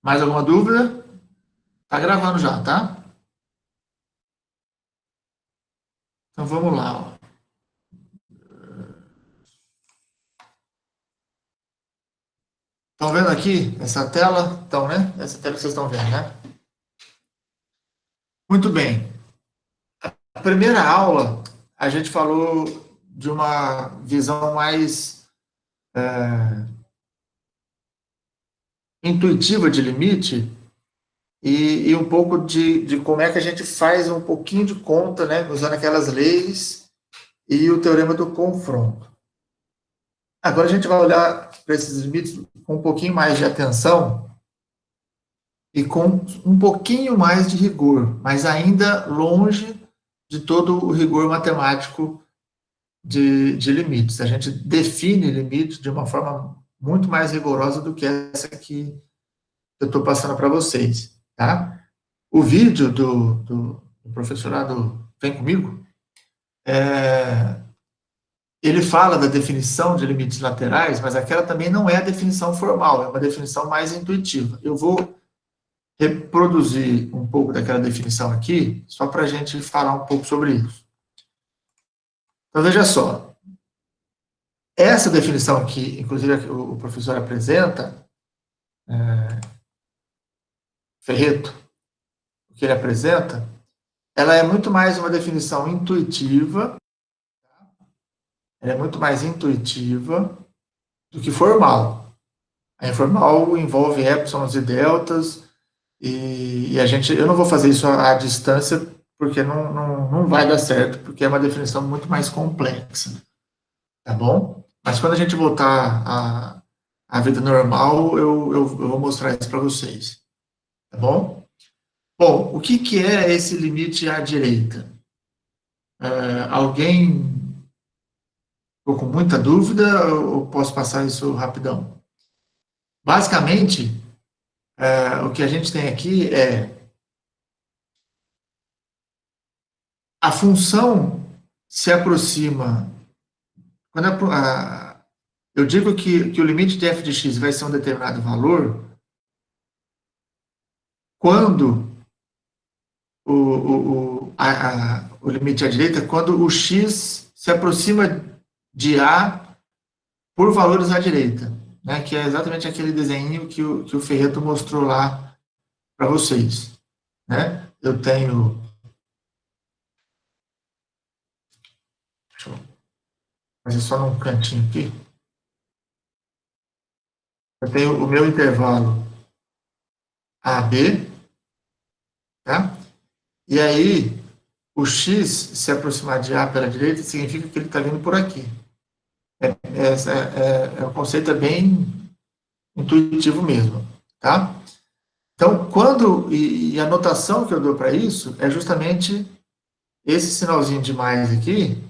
Mais alguma dúvida? Tá gravando já, tá? Então vamos lá, ó. Estão vendo aqui essa tela? Então, né? Essa tela que vocês estão vendo, né? Muito bem. A primeira aula, a gente falou de uma visão mais intuitiva de limite e um pouco de como é que a gente faz um pouquinho de conta, né? Usando aquelas leis e o teorema do confronto. Agora a gente vai olhar para esses limites com um pouquinho mais de atenção e com um pouquinho mais de rigor, mas ainda longe de todo o rigor matemático de limites. A gente define limites de uma forma muito mais rigorosa do que essa que eu estou passando para vocês. Tá? O vídeo do professorado Vem Comigo, ele fala da definição de limites laterais, mas aquela também não é a definição formal, é uma definição mais intuitiva. Eu vou reproduzir um pouco daquela definição aqui, só para a gente falar um pouco sobre isso. Então, veja só. Essa definição aqui, inclusive o professor apresenta, Ferreto, o que ele apresenta, ela é muito mais uma definição intuitiva, ela é muito mais intuitiva do que formal. A informal envolve épsilons e deltas, e a gente, eu não vou fazer isso à distância, porque não vai dar certo, porque é uma definição muito mais complexa. Tá bom? Mas quando a gente voltar à vida normal, eu vou mostrar isso para vocês. Tá bom? Bom, o que, que é esse limite à direita? Alguém ficou com muita dúvida ou posso passar isso rapidão? Basicamente, o que a gente tem aqui é a função se aproxima. Quando eu digo que o limite de f de x vai ser um determinado valor, quando o limite à direita quando o x se aproxima de A por valores à direita, né, que é exatamente aquele desenho que o Ferreto mostrou lá para vocês. Né? Eu tenho... Deixa eu fazer só num cantinho aqui. Eu tenho o meu intervalo AB, tá? E aí, o x se aproximar de A pela direita significa que ele está vindo por aqui. O conceito é bem intuitivo mesmo, tá? Então, e a notação que eu dou para isso é justamente esse sinalzinho de mais aqui,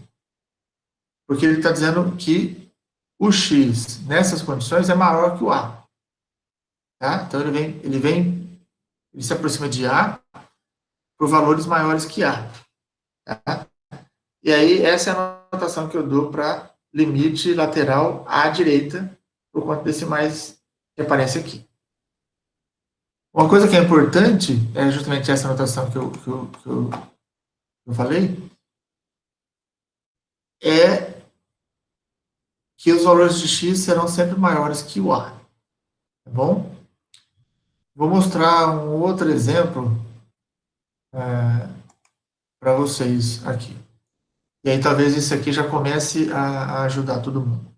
porque ele está dizendo que o x nessas condições é maior que o a, tá? Então ele se aproxima de a por valores maiores que a, tá? E aí essa é a notação que eu dou para limite lateral à direita por conta desse mais que aparece aqui. Uma coisa que é importante é justamente essa notação que eu falei, é que os valores de x serão sempre maiores que o a, tá bom? Vou mostrar um outro exemplo para vocês aqui. E aí talvez isso aqui já comece a ajudar todo mundo.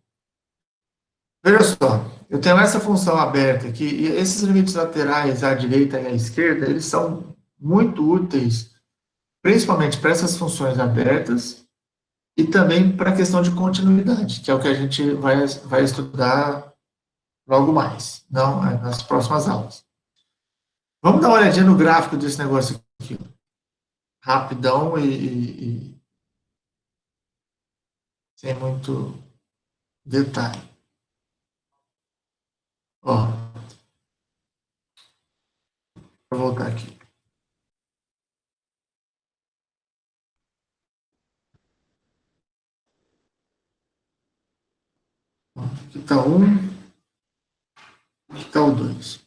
Veja só, eu tenho essa função aberta aqui, e esses limites laterais à direita e à esquerda, eles são muito úteis, principalmente para essas funções abertas, e também para a questão de continuidade, que é o que a gente vai estudar logo mais, não nas próximas aulas. Vamos dar uma olhadinha no gráfico desse negócio aqui, rapidão e sem muito detalhe. Ó, vou voltar aqui. Ó, aqui está um, aqui está o 2.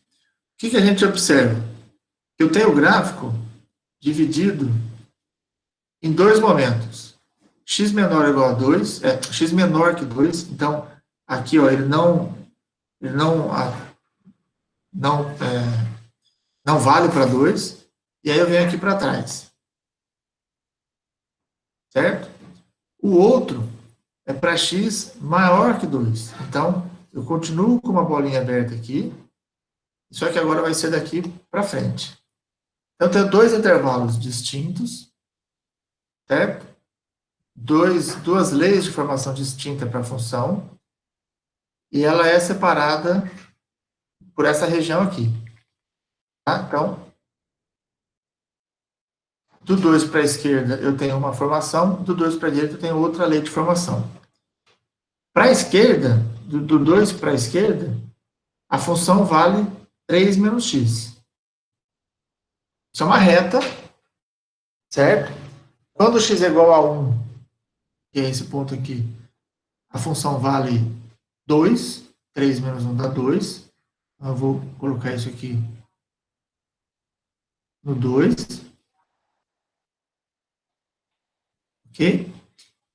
que a gente observa? Eu tenho o gráfico dividido em dois momentos. X menor ou igual a 2, x menor que 2, então, aqui, ó, ele não vale para 2, e aí eu venho aqui para trás. Certo? O outro é para x maior que 2. Então, eu continuo com uma bolinha aberta aqui, só que agora vai ser daqui para frente. Então, eu tenho dois intervalos distintos, certo? Duas leis de formação distinta para a função, e ela é separada por essa região aqui. Tá? Então, do 2 para a esquerda eu tenho uma formação, do 2 para a direita eu tenho outra lei de formação. Para a esquerda, do 2 para a esquerda, a função vale 3 menos x. Isso é uma reta, certo? Quando x é igual a 1, que é esse ponto aqui, a função vale 2, 3 menos 1 dá 2. Eu vou colocar isso aqui no 2. Ok?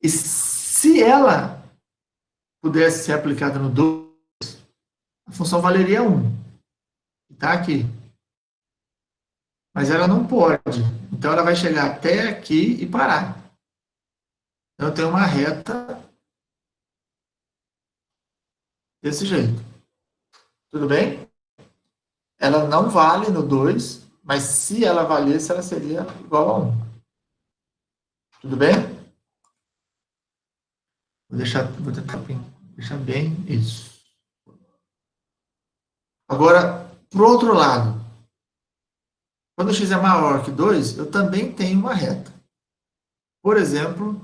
E se ela pudesse ser aplicada no 2, a função valeria 1. Está aqui. Mas ela não pode. Então, ela vai chegar até aqui e parar. Então, eu tenho uma reta desse jeito. Tudo bem? Ela não vale no 2, mas se ela valesse, ela seria igual a 1. Tudo bem? Vou tentar deixar bem isso. Agora, para o outro lado, quando x é maior que 2, eu também tenho uma reta. Por exemplo,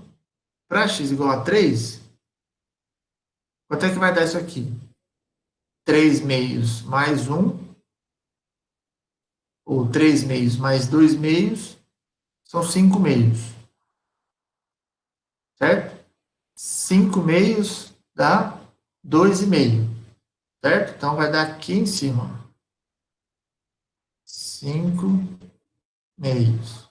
para x igual a 3, quanto é que vai dar isso aqui? 3 meios mais 1, ou 3 meios mais 2 meios, são 5 meios. Certo? 5 meios dá 2,5. Certo? Então, vai dar aqui em cima. 5 meios.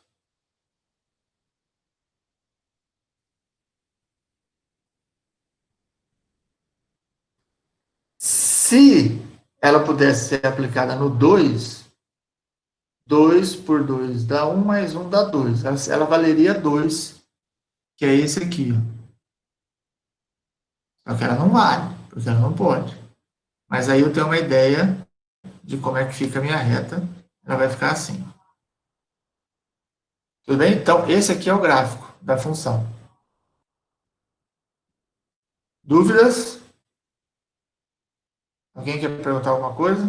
Se ela pudesse ser aplicada no 2, 2 por 2 dá 1, mais 1 dá 2. Ela valeria 2, que é esse aqui. Só que ela não vale, porque ela não pode. Mas aí eu tenho uma ideia de como é que fica a minha reta. Ela vai ficar assim. Tudo bem? Então, esse aqui é o gráfico da função. Dúvidas? Alguém quer perguntar alguma coisa?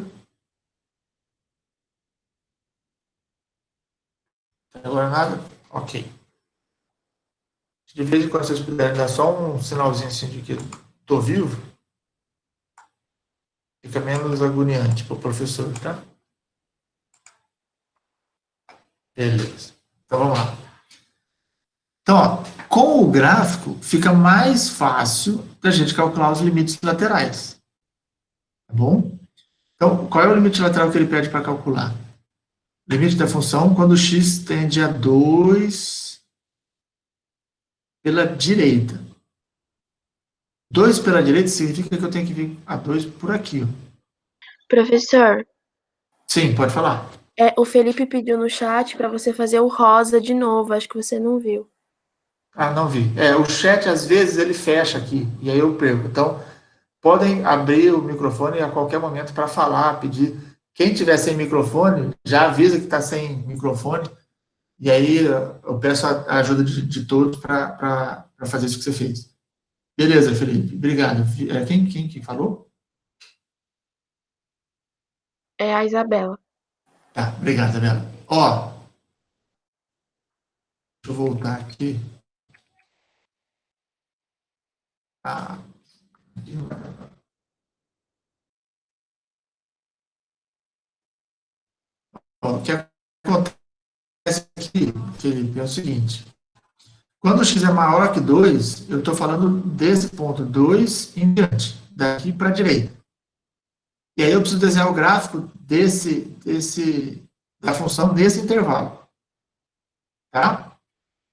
Agora nada? Ok. De vez em quando vocês puderem dar só um sinalzinho assim de que estou vivo, fica menos agoniante para o professor, tá? Beleza. Então vamos lá. Então, ó, com o gráfico fica mais fácil da gente calcular os limites laterais. Tá bom? Então, qual é o limite lateral que ele pede para calcular? Limite da função quando x tende a 2 pela direita. 2 pela direita significa que eu tenho que vir a 2 por aqui. Ó. Professor. Sim, pode falar. O Felipe pediu no chat para você fazer o rosa de novo, acho que você não viu. Ah, não vi. O chat, às vezes, ele fecha aqui, e aí eu perco. Então, podem abrir o microfone a qualquer momento para falar, pedir. Quem tiver sem microfone, já avisa que está sem microfone, e aí eu peço a ajuda de todos para fazer isso que você fez. Beleza, Felipe, obrigado. Quem que falou? É a Isabela. Tá, obrigado, Isabela. Ó, deixa eu voltar aqui. Ó, o que acontece aqui, Felipe, é o seguinte. Quando x é maior que 2, eu estou falando desse ponto 2 em diante, daqui para a direita. E aí eu preciso desenhar o gráfico da função nesse intervalo. Tá?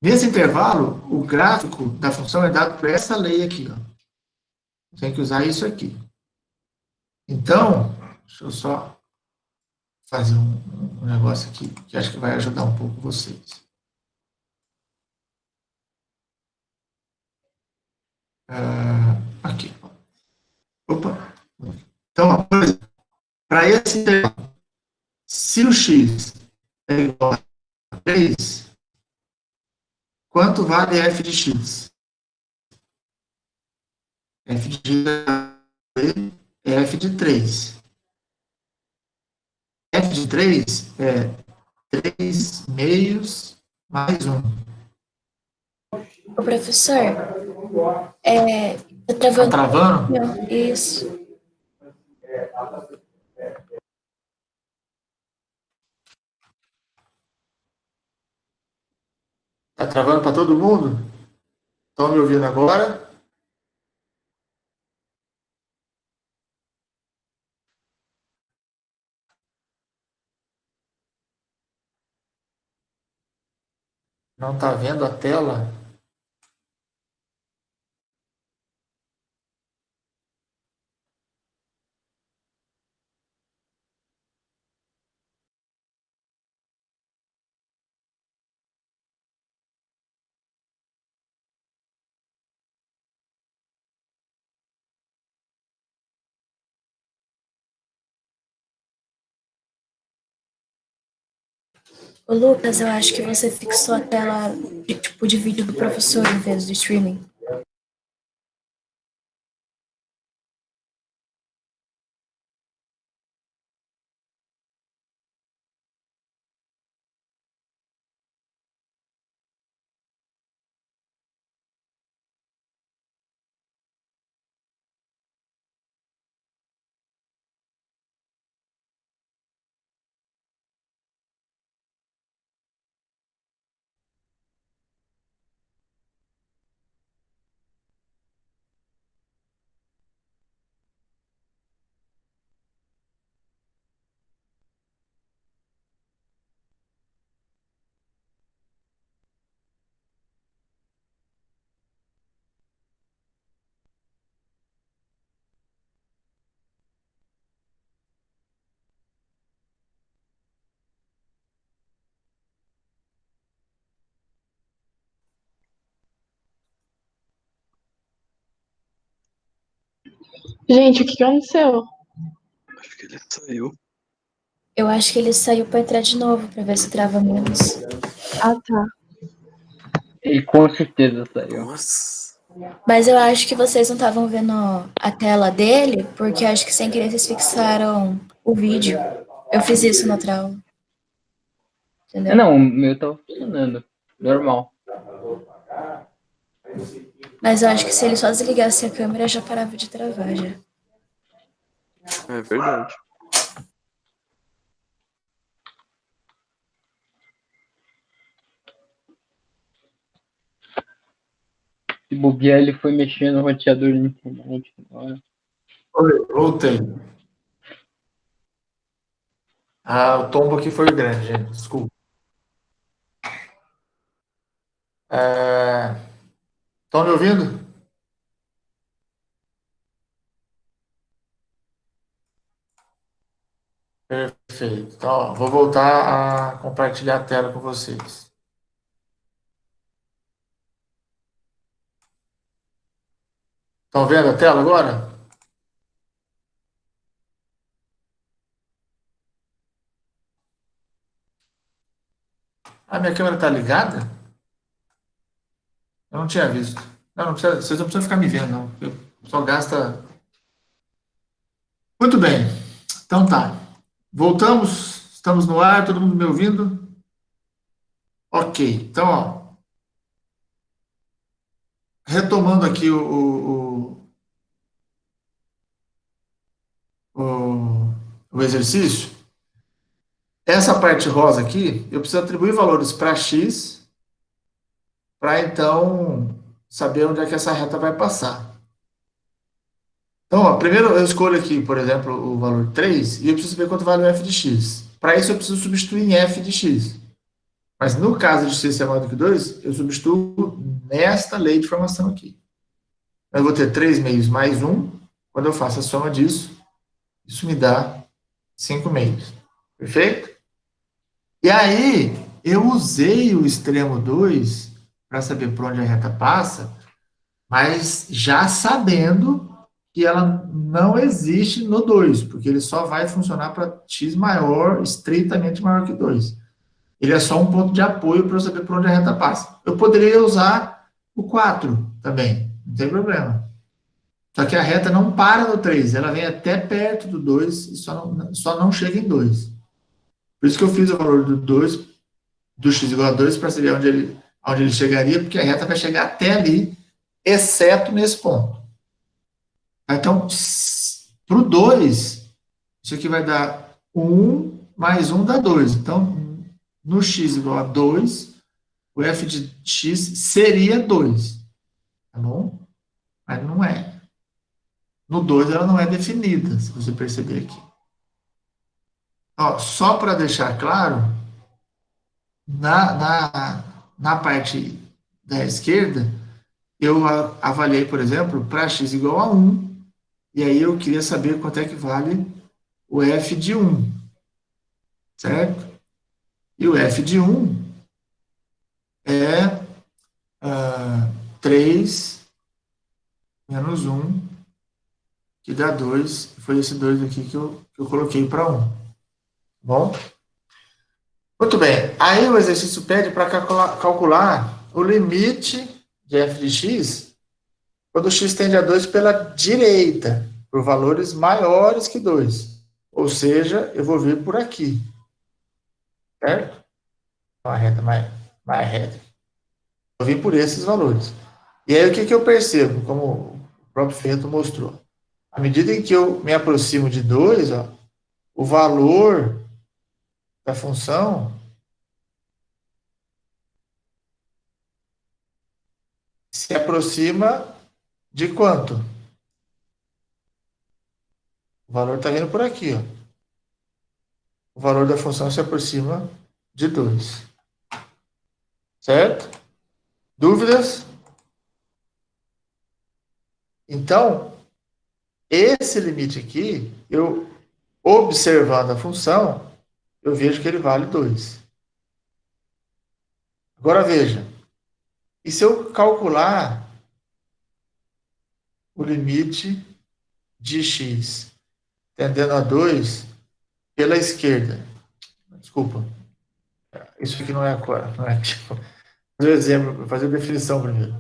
Nesse intervalo, o gráfico da função é dado por essa lei aqui. Ó. Tem que usar isso aqui. Então, deixa eu só fazer um negócio aqui que acho que vai ajudar um pouco vocês. Aqui. Opa. Então, para esse intervalo, se o x é igual a 3, quanto vale f de x? F de x é f de 3. F de 3 é 3 meios mais 1. O professor, tá Tá travando. travando? Não, isso. Tá travando para todo mundo? Estão me ouvindo agora? Não está vendo a tela? Ô, Lucas, eu acho que você fixou a tela de vídeo do professor em vez do streaming. Gente, o que aconteceu? Acho que ele saiu. Eu acho que ele saiu para entrar de novo, para ver se trava menos. Ah, tá. Ele com certeza saiu. Nossa. Mas eu acho que vocês não estavam vendo a tela dele, porque eu acho que sem querer vocês fixaram o vídeo. Eu fiz isso na outra aula. Entendeu? Não, o meu tava funcionando. Normal. Mas eu acho que se ele só desligasse a câmera, já parava de travar, já. É verdade. Se bobear, ele foi mexendo no roteador da internet agora. Oi, voltei. O tombo aqui foi grande, gente. Desculpa. Estão me ouvindo? Perfeito. Então, ó, vou voltar a compartilhar a tela com vocês. Estão vendo a tela agora? A minha câmera está ligada? Eu não tinha visto. Não precisa, vocês não precisam ficar me vendo, não. Eu só gasta. Muito bem. Então tá. Voltamos. Estamos no ar. Todo mundo me ouvindo? Ok. Então, ó. Retomando aqui o exercício. Essa parte rosa aqui, eu preciso atribuir valores para x, para então saber onde é que essa reta vai passar. Então, ó, primeiro eu escolho aqui, por exemplo, o valor 3 e eu preciso saber quanto vale o f de x. Para isso eu preciso substituir em f de x. Mas no caso de x ser maior do que 2, eu substituo nesta lei de formação aqui. Eu vou ter 3 meios mais 1. Quando eu faço a soma disso, isso me dá 5 meios. Perfeito? E aí, eu usei o extremo 2 para saber por onde a reta passa, mas já sabendo que ela não existe no 2, porque ele só vai funcionar para x maior, estritamente maior que 2. Ele é só um ponto de apoio para eu saber por onde a reta passa. Eu poderia usar o 4 também, não tem problema. Só que a reta não para no 3, ela vem até perto do 2 e só não chega em 2. Por isso que eu fiz o valor do 2, do x igual a 2, para saber onde ele chegaria, porque a reta vai chegar até ali, exceto nesse ponto. Então, para o 2, isso aqui vai dar 1 mais 1 dá 2. Então, no x igual a 2, o f de x seria 2. Tá bom? Mas não é. No 2 ela não é definida, se você perceber aqui. Ó, só para deixar claro, na parte da esquerda, eu avaliei, por exemplo, para x igual a 1, e aí eu queria saber quanto é que vale o f de 1, certo? E o f de 1 é 3 menos 1, que dá 2, foi esse 2 aqui que eu coloquei para 1. Bom? Muito bem. Aí o exercício pede para calcular o limite de f de x quando x tende a 2 pela direita, por valores maiores que 2. Ou seja, eu vou vir por aqui. Certo? Uma reta mais reta. Eu vim por esses valores. E aí o que eu percebo, como o próprio Feto mostrou? À medida em que eu me aproximo de 2, ó, o valor da função se aproxima de quanto? O valor está vindo por aqui, ó. O valor da função se aproxima de 2. Certo? Dúvidas? Então, esse limite aqui, eu observando a função, eu vejo que ele vale 2. Agora veja, e se eu calcular o limite de x tendendo a 2 pela esquerda? Desculpa, isso aqui não é agora, não é tipo, fazer o exemplo, fazer a definição primeiro.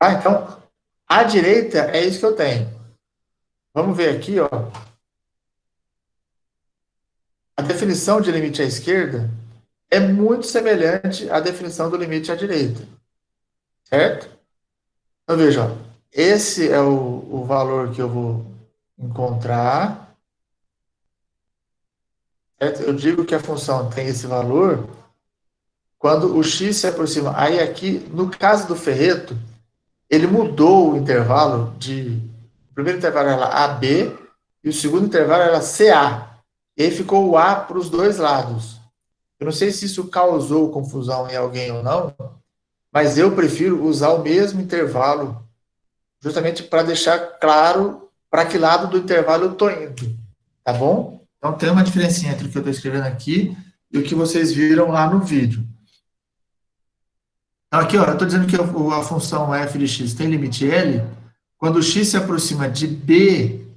Então, à direita é isso que eu tenho. Vamos ver aqui, ó. A definição de limite à esquerda é muito semelhante à definição do limite à direita. Certo? Então, veja, ó, esse é o valor que eu vou encontrar. Certo? Eu digo que a função tem esse valor quando o x se aproxima. Aí aqui, no caso do ferreto, ele mudou o intervalo de... O primeiro intervalo era AB e o segundo intervalo era CA. E aí ficou o A para os dois lados. Eu não sei se isso causou confusão em alguém ou não, mas eu prefiro usar o mesmo intervalo justamente para deixar claro para que lado do intervalo eu estou indo. Tá bom? Então tem uma diferencinha entre o que eu estou escrevendo aqui e o que vocês viram lá no vídeo. Então aqui, ó, eu estou dizendo que a função f de x tem limite L quando o x se aproxima de B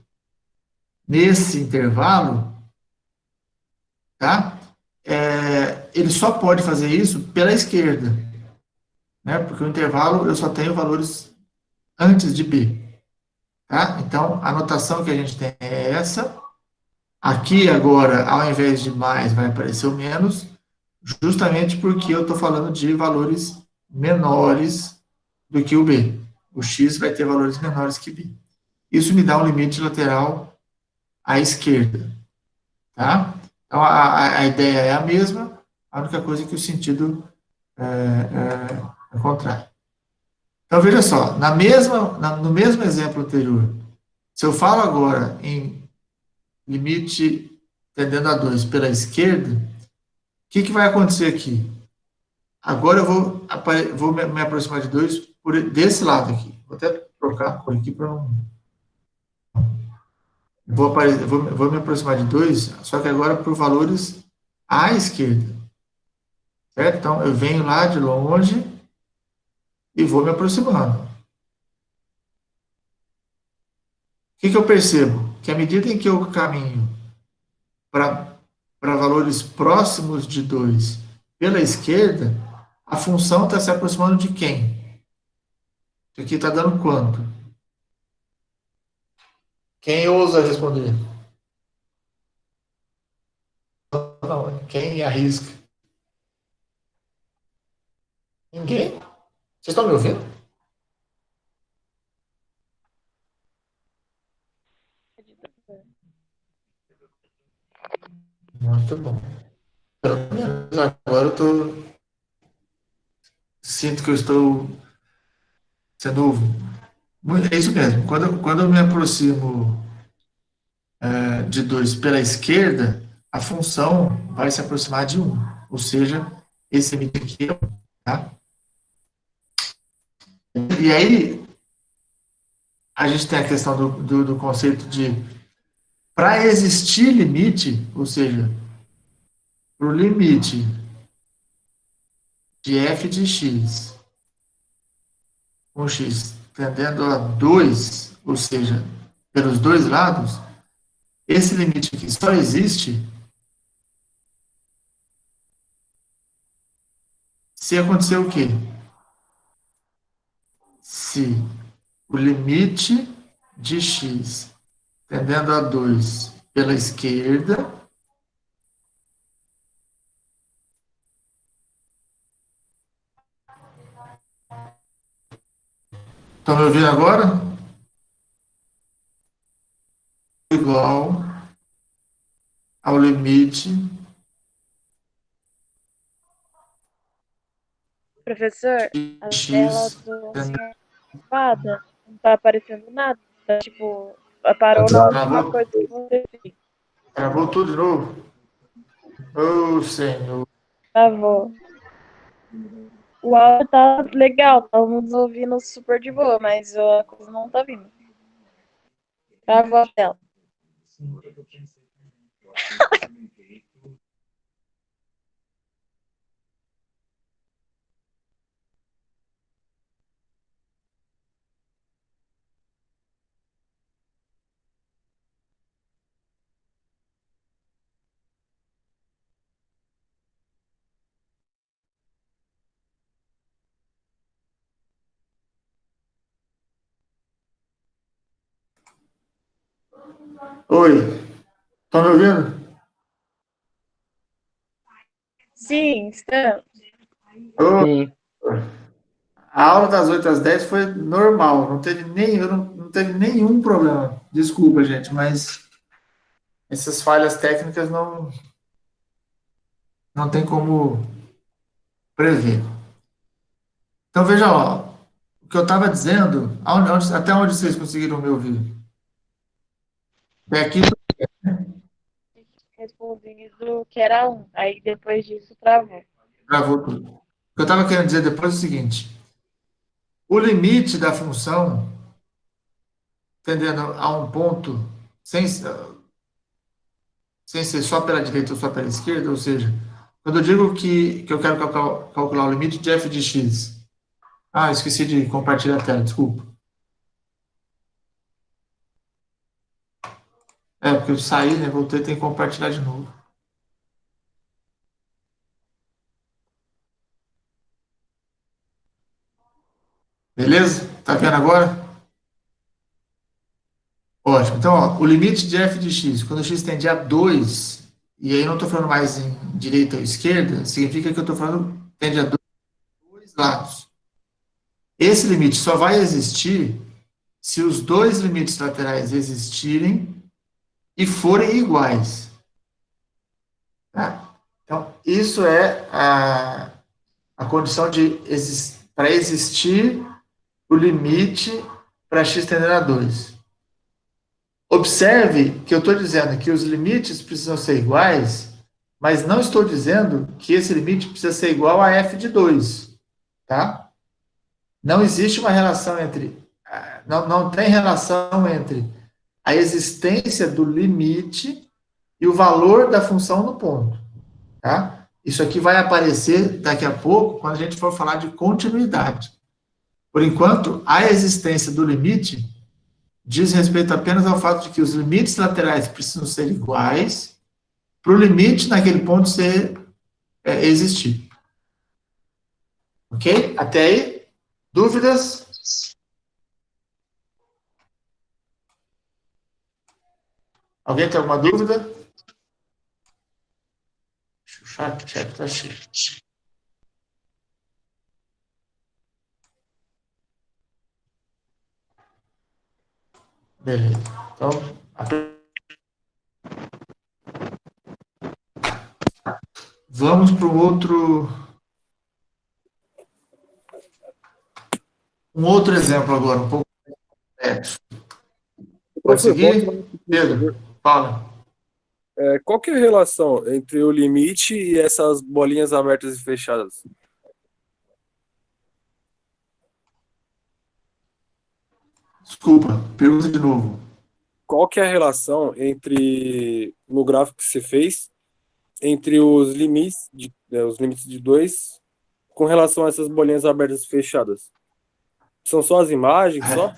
nesse intervalo, tá? Ele só pode fazer isso pela esquerda, né? Porque o intervalo eu só tenho valores antes de B, tá? Então, a notação que a gente tem é essa. Aqui, agora, ao invés de mais, vai aparecer o menos, justamente porque eu estou falando de valores menores do que o B. O x vai ter valores menores que B. Isso me dá um limite lateral à esquerda, tá? Então, a ideia é a mesma, a única coisa é que o sentido é contrário. Então, veja só, no mesmo exemplo anterior, Se eu falo agora em limite tendendo a 2 pela esquerda, o que vai acontecer aqui? Agora eu vou me aproximar de 2 desse lado aqui. Vou até trocar a cor aqui para não. Vou me aproximar de 2, só que agora por valores à esquerda. Certo? Então, eu venho lá de longe e vou me aproximando. O que eu percebo? Que à medida em que eu caminho para valores próximos de 2 pela esquerda, a função está se aproximando de quem? Isso aqui está dando quanto? Quem ousa responder? Não, quem arrisca? Ninguém? Vocês estão me ouvindo? Muito bom. Pelo menos agora eu sinto que eu estou sendo. É isso mesmo. Quando eu me aproximo de 2 pela esquerda, a função vai se aproximar de 1. Ou seja, esse limite aqui é 1. Tá? E aí, a gente tem a questão do conceito de, para existir limite, ou seja, para o limite de f de x com x tendendo a 2, ou seja, pelos dois lados, esse limite aqui só existe se acontecer o quê? Se o limite de x tendendo a 2 pela esquerda estão me ouvindo agora? Igual ao limite. Professor, a X tela do senhor ocupada, não tá aparecendo nada. Tá, tipo, parou na última coisa que você fez. Travou tudo de novo? Ô, Senhor. Travou. O áudio tá legal, estamos ouvindo super de boa, mas a coisa não tá vindo. Travou a tela. Oi, estão me ouvindo? Sim, estamos. Ô, Sim. a aula das 8 às 10 foi normal, não teve nenhum problema. Desculpa, gente, mas essas falhas técnicas não tem como prever. Então, veja lá, o que eu estava dizendo, até onde vocês conseguiram me ouvir? Até aqui, Respondido que era um. Aí depois disso travou. travou tudo. O que eu estava querendo dizer depois é o seguinte: o limite da função, tendendo a um ponto, sem ser só pela direita ou só pela esquerda, ou seja, quando eu digo que eu quero calcular o limite de f de x. Ah, esqueci de compartilhar a tela, desculpa. Porque eu saí, né? Voltei, tem que compartilhar de novo. Beleza? Tá vendo agora? Ótimo. Então, ó, o limite de f de x, quando x tende a 2, e aí eu não estou falando mais em direita ou esquerda, significa que eu estou falando tende a dois lados. Esse limite só vai existir se os dois limites laterais existirem e forem iguais. Tá? Então, isso é a condição para existir o limite para x tendendo a 2. Observe que eu estou dizendo que os limites precisam ser iguais, mas não estou dizendo que esse limite precisa ser igual a f de 2, tá? Não existe uma relação entre... Não tem relação entre a existência do limite e o valor da função no ponto, tá? Isso aqui vai aparecer daqui a pouco, quando a gente for falar de continuidade. Por enquanto, a existência do limite diz respeito apenas ao fato de que os limites laterais precisam ser iguais para o limite naquele ponto existir. Ok? Até aí? Dúvidas? Alguém tem alguma dúvida? O chat está cheio. Beleza. Então, vamos para um outro exemplo agora, um pouco complexo. Pode seguir? Pedro, fala. Qual que é a relação entre o limite e essas bolinhas abertas e fechadas? Desculpa, pergunta de novo. Qual que é a relação entre, no gráfico que você fez, entre os limites de 2 com relação a essas bolinhas abertas e fechadas? São só as imagens, só?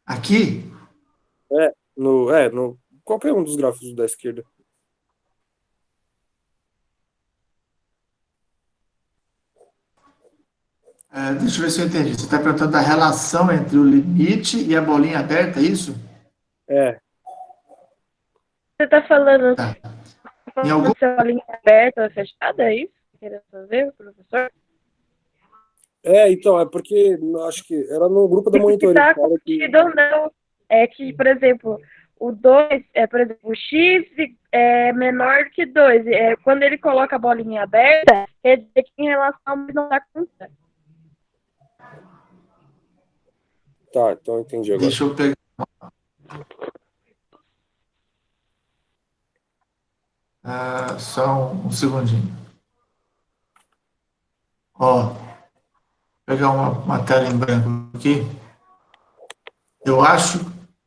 Aqui? No qualquer um dos gráficos da esquerda. Deixa eu ver se eu entendi. Você está perguntando da relação entre o limite e a bolinha aberta, é isso? Você tá falando, Tá. Em Em algum... se a bolinha é aberta ou fechada, é isso que querendo fazer, professor? Então, é porque acho que era no grupo da monitoria. Tá contido ou não. É que, por exemplo, o 2, por exemplo, o X é menor que 2. Quando ele coloca a bolinha aberta, quer dizer que em relação não dá conta. Tá, então entendi agora. Deixa eu pegar. Só um segundinho. Ó, pegar uma tela em branco aqui. Eu acho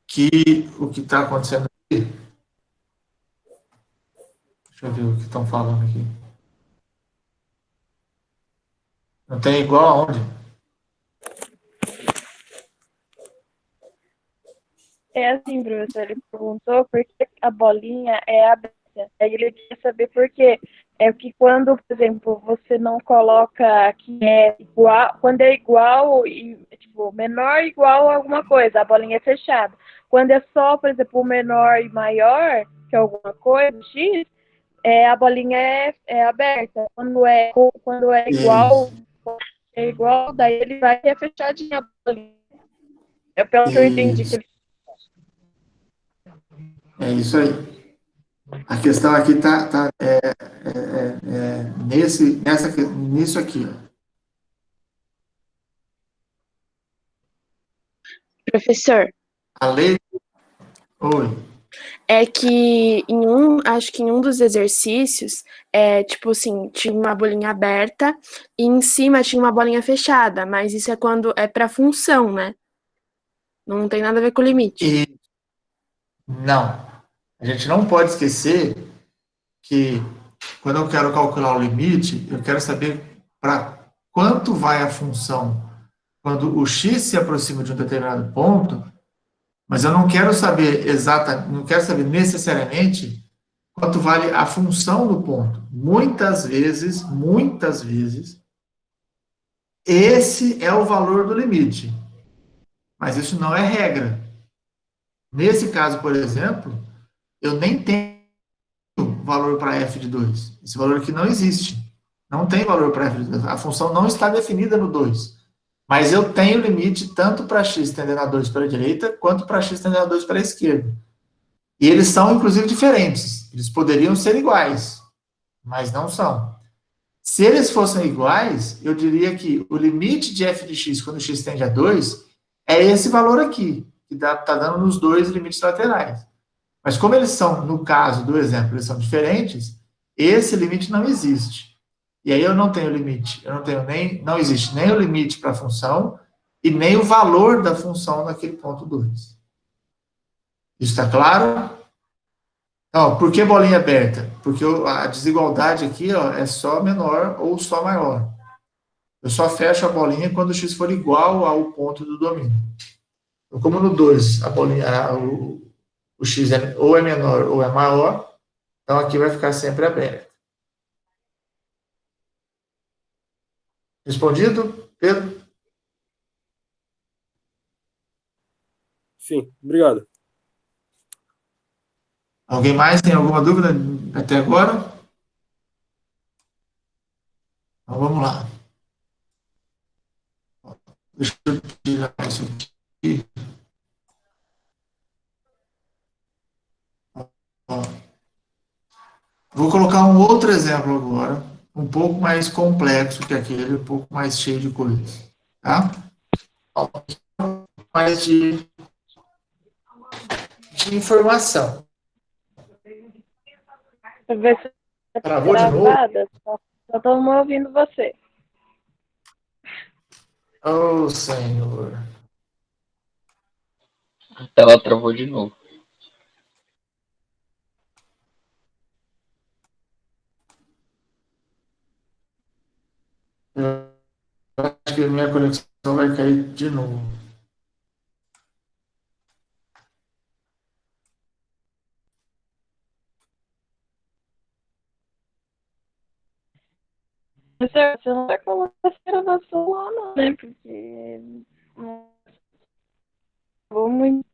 que o que está acontecendo aqui... Deixa eu ver o que estão falando aqui. Não tem igual aonde? É assim, professor, ele perguntou por que a bolinha é aberta. Aí ele quer saber por quê. É que quando, por exemplo, você não coloca que é igual, quando é igual e tipo, menor ou igual a alguma coisa, a bolinha é fechada. Quando é só, por exemplo, o menor e maior, que é alguma coisa, X, a bolinha é aberta. Quando é igual, daí ele vai ter fechadinha a bolinha. É pelo que eu entendi que ele... É isso aí. A questão aqui está nisso aqui. Ó. Professor, A lei... Oi. é que acho que em um dos exercícios, tipo assim, tinha uma bolinha aberta e em cima tinha uma bolinha fechada, mas isso é quando é para função, né? Não tem nada a ver com o limite. Não. A gente não pode esquecer que quando eu quero calcular o limite, eu quero saber para quanto vai a função quando o x se aproxima de um determinado ponto, mas eu não quero saber não quero saber necessariamente quanto vale a função do ponto. Muitas vezes, esse é o valor do limite. Mas isso não é regra. Nesse caso, por exemplo, eu nem tenho valor para f de 2. Esse valor aqui não existe. Não tem valor para f de 2. A função não está definida no 2. Mas eu tenho limite tanto para x tendendo a 2 para a direita, quanto para x tendendo a 2 para a esquerda. E eles são, inclusive, diferentes. Eles poderiam ser iguais, mas não são. Se eles fossem iguais, eu diria que o limite de f de x quando x tende a 2 é esse valor aqui, que que tá dando nos dois limites laterais. Mas como eles são, no caso do exemplo, eles são diferentes, esse limite não existe. E aí eu não tenho limite, não existe nem o limite para a função e nem o valor da função naquele ponto 2. Isso está claro? Não, por que bolinha aberta? Porque a desigualdade aqui ó, é só menor ou só maior. Eu só fecho a bolinha quando o x for igual ao ponto do domínio. Então, como no 2 a bolinha, o x ou é menor ou é maior, então aqui vai ficar sempre aberto. Respondido, Pedro? Sim, obrigado. Alguém mais tem alguma dúvida até agora? Então vamos lá. Deixa eu tirar isso aqui. Ó, vou colocar um outro exemplo agora, um pouco mais complexo que aquele, um pouco mais cheio de coisas. Tá? Mais de informação. Pra ver se tá Travou de novo? travada. Só estamos ouvindo você. Oh, Senhor. A tela travou de novo. Eu acho que a minha conexão vai cair de novo. Você não vai colocar essa gravação lá, não, né? Porque não vou muito.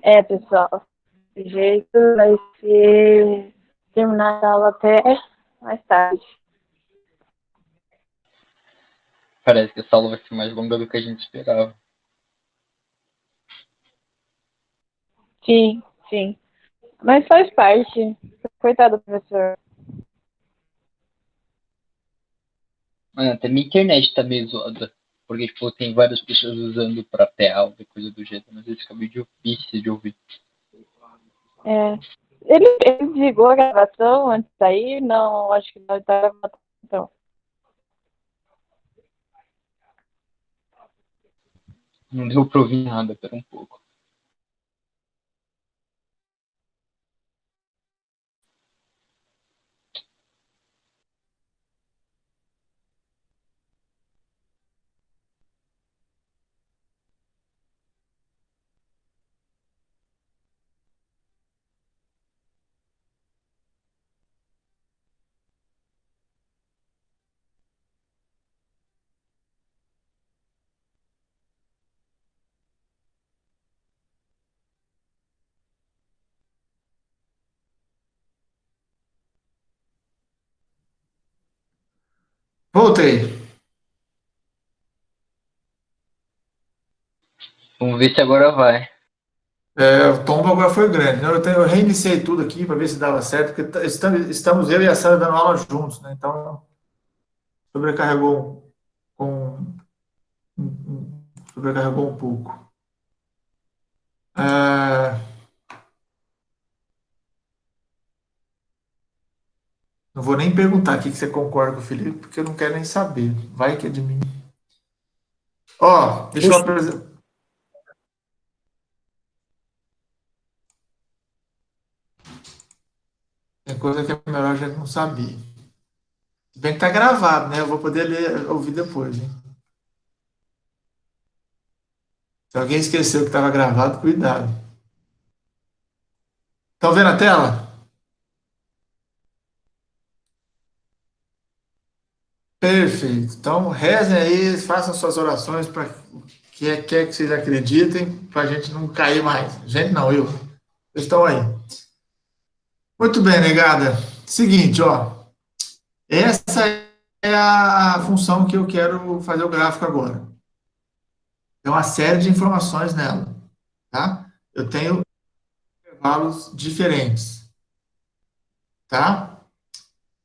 É, pessoal. De jeito vai ser terminar a aula até mais tarde. Parece que essa aula vai ser mais longa do que a gente esperava. Sim, sim. Mas faz parte. Coitado do professor. Mano, até minha internet tá meio zoada. Porque, tipo, tem várias pessoas usando pra PA e coisa do jeito. Mas esse fica meio difícil de ouvir. É. Ele desligou a gravação antes de sair? Não, acho que não está gravando. Então. Não deu pra ouvir nada, pera um pouco. Voltei. Vamos ver se agora vai. O tombo agora foi grande, né? Eu reiniciei tudo aqui para ver se dava certo, porque estamos eu e a Sara dando aula juntos, né? Então, sobrecarregou sobrecarregou um pouco. Não vou nem perguntar aqui que você concorda com o Felipe, porque eu não quero nem saber. Vai que é de mim. Ó, deixa eu apresentar. Tem coisa que é melhor a gente não saber. Se bem que tá gravado, né? Eu vou poder ouvir depois, hein? Se alguém esqueceu que estava gravado, cuidado. Estão vendo a tela? Perfeito. Então, rezem aí, façam suas orações para que quer que vocês acreditem, para a gente não cair mais. Gente, não, eu. Vocês estão aí. Muito bem, negada. Seguinte, ó. Essa é a função que eu quero fazer o gráfico agora. Tem uma série de informações nela, tá? Eu tenho intervalos diferentes, tá?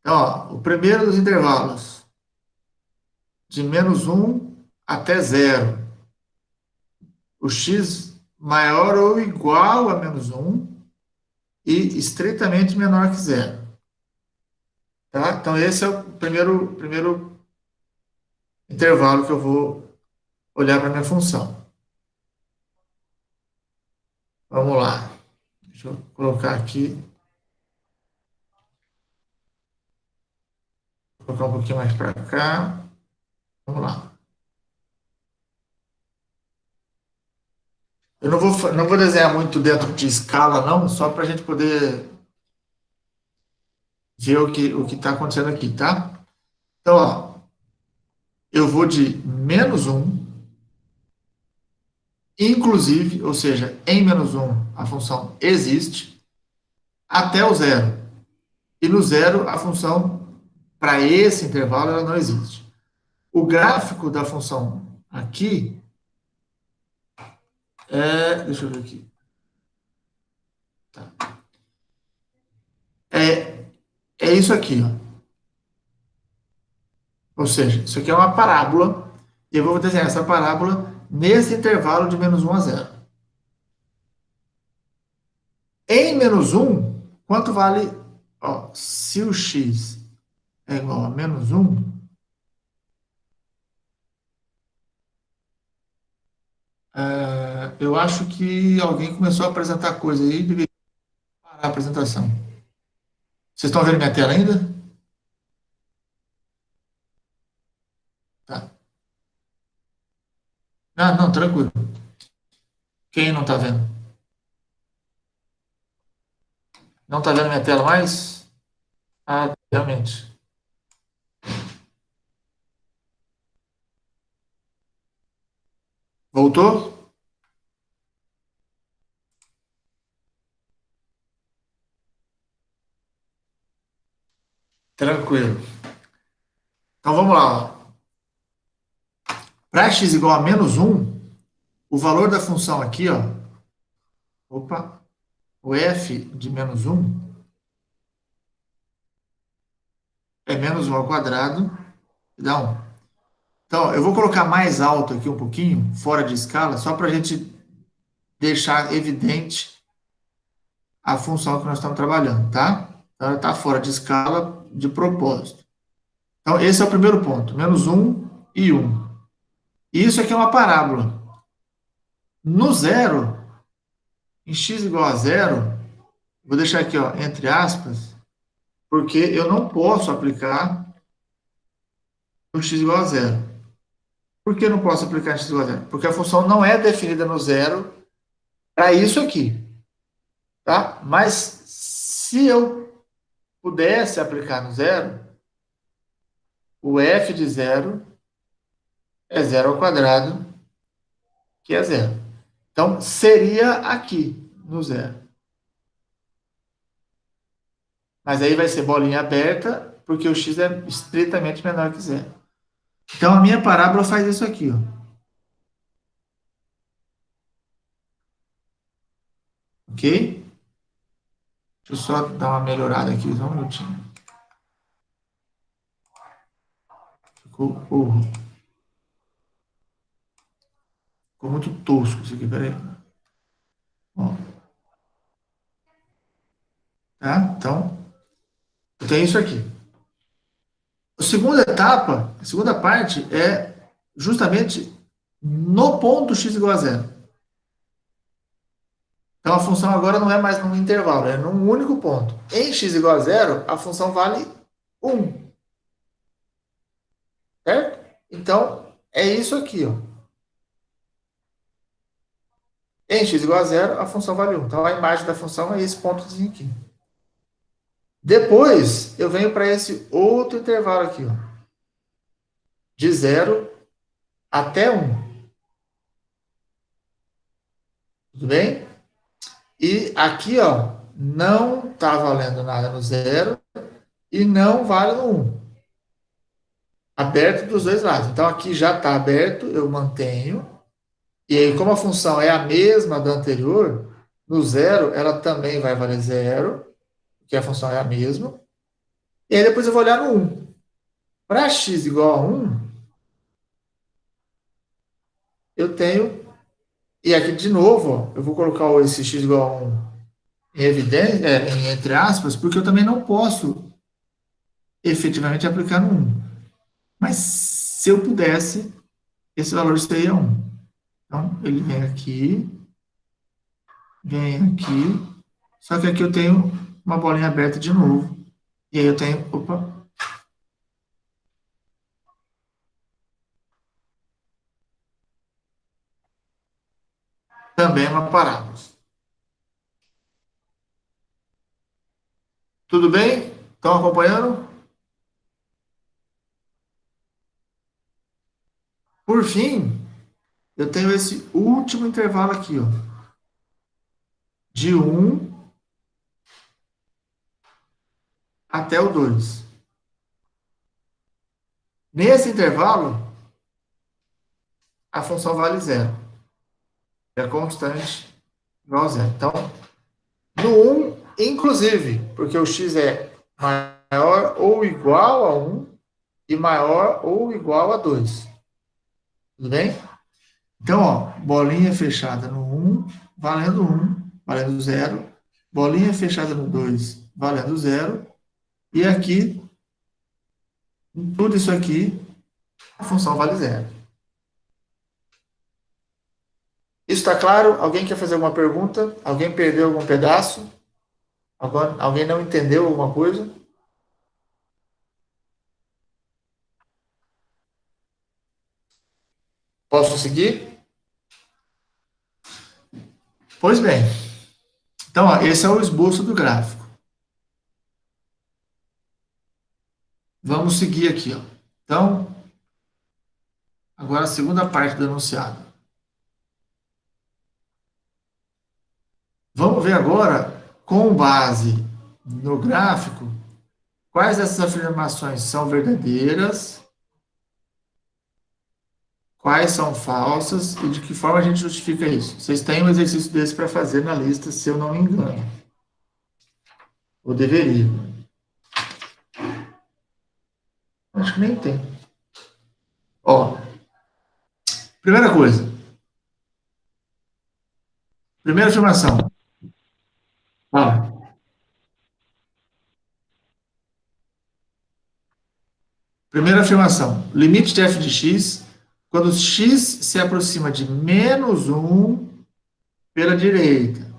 Então, ó, o primeiro dos intervalos, de -1 até 0. O x maior ou igual a -1 e estritamente menor que 0. Tá? Então, esse é o primeiro intervalo que eu vou olhar para a minha função. Vamos lá. Deixa eu colocar aqui. Vou colocar um pouquinho mais para cá. Vamos lá. Eu não vou desenhar muito dentro de escala, não, só para a gente poder ver o que está acontecendo aqui, tá? Então, ó, eu vou de -1, inclusive, ou seja, em -1 a função existe, até o 0. E no 0 a função, para esse intervalo, ela não existe. O gráfico da função aqui deixa eu ver aqui. Tá. É isso aqui, ó. Ou seja, isso aqui é uma parábola, e eu vou desenhar essa parábola nesse intervalo de -1 a 0. Em -1, quanto vale? Ó, se o x é igual a -1, eu acho que alguém começou a apresentar coisa aí, deveria parar a apresentação. Vocês estão vendo minha tela ainda? Tá. Ah, não, tranquilo. Quem não está vendo? Não está vendo minha tela mais? Ah, realmente. Voltou? Tranquilo. Então vamos lá. Para x igual a -1, o valor da função aqui, ó, opa, o f de -1 é -1 ao quadrado, e dá 1. Então, eu vou colocar mais alto aqui um pouquinho, fora de escala, só para a gente deixar evidente a função que nós estamos trabalhando, tá? Então, ela está fora de escala de propósito. Então, esse é o primeiro ponto, -1 e 1. Isso aqui é uma parábola. No zero, em x igual a 0, vou deixar aqui, ó, entre aspas, porque eu não posso aplicar no x igual a 0. Por que eu não posso aplicar em x igual a 0? Porque a função não é definida no zero para isso aqui. Tá? Mas se eu pudesse aplicar no zero, o f de 0 é 0 ao quadrado, que é 0. Então, seria aqui, no zero. Mas aí vai ser bolinha aberta, porque o x é estritamente menor que 0. Então, a minha parábola faz isso aqui, ó. Ok? Deixa eu só dar uma melhorada aqui, só um minutinho. Ficou muito tosco isso aqui, peraí. Ó, tá? Então, eu tenho isso aqui. A segunda etapa, a segunda parte é justamente no ponto x igual a zero. Então, a função agora não é mais num intervalo, é num único ponto. Em x igual a zero, a função vale 1. Certo? Então, é isso aqui, ó. Em x igual a zero, a função vale 1. Então, a imagem da função é esse pontozinho aqui. Depois, eu venho para esse outro intervalo aqui, ó. De 0 até 1. Tudo bem? E aqui, ó, não está valendo nada no 0 e não vale no 1. Aberto dos dois lados. Então, aqui já está aberto, eu mantenho. E aí, como a função é a mesma da anterior, no 0 ela também vai valer 0, porque a função é a mesma. E aí, depois eu vou olhar no 1. Para x igual a 1, eu tenho. E aqui, de novo, ó, eu vou colocar esse x igual a 1 em evidência, entre aspas, porque eu também não posso efetivamente aplicar no 1. Mas se eu pudesse, esse valor seria 1. Então, ele vem aqui, só que aqui eu tenho uma bolinha aberta de novo. E aí eu tenho, também uma parábola. Tudo bem? Estão acompanhando? Por fim, eu tenho esse último intervalo aqui, ó, de 1 até o 2. Nesse intervalo, a função vale 0. É constante igual a 0. Então, no 1, inclusive, porque o x é maior ou igual a 1 e maior ou igual a 2. Tudo bem? Então, ó, bolinha fechada no 1, valendo 1, valendo 0. Bolinha fechada no 2, valendo 0. E aqui, tudo isso aqui, a função vale 0. Isso está claro? Alguém quer fazer alguma pergunta? Alguém perdeu algum pedaço? Alguém não entendeu alguma coisa? Posso seguir? Pois bem. Então, ó, esse é o esboço do gráfico. Vamos seguir aqui, ó. Então, agora a segunda parte do enunciado. Vamos ver agora, com base no gráfico, quais dessas afirmações são verdadeiras, quais são falsas e de que forma a gente justifica isso. Vocês têm um exercício desse para fazer na lista, se eu não me engano. Ou deveria. Acho que nem tem. Ó, primeira coisa. Primeira afirmação. Ó, primeira afirmação. Limite de f de x, quando x se aproxima de menos 1 pela direita.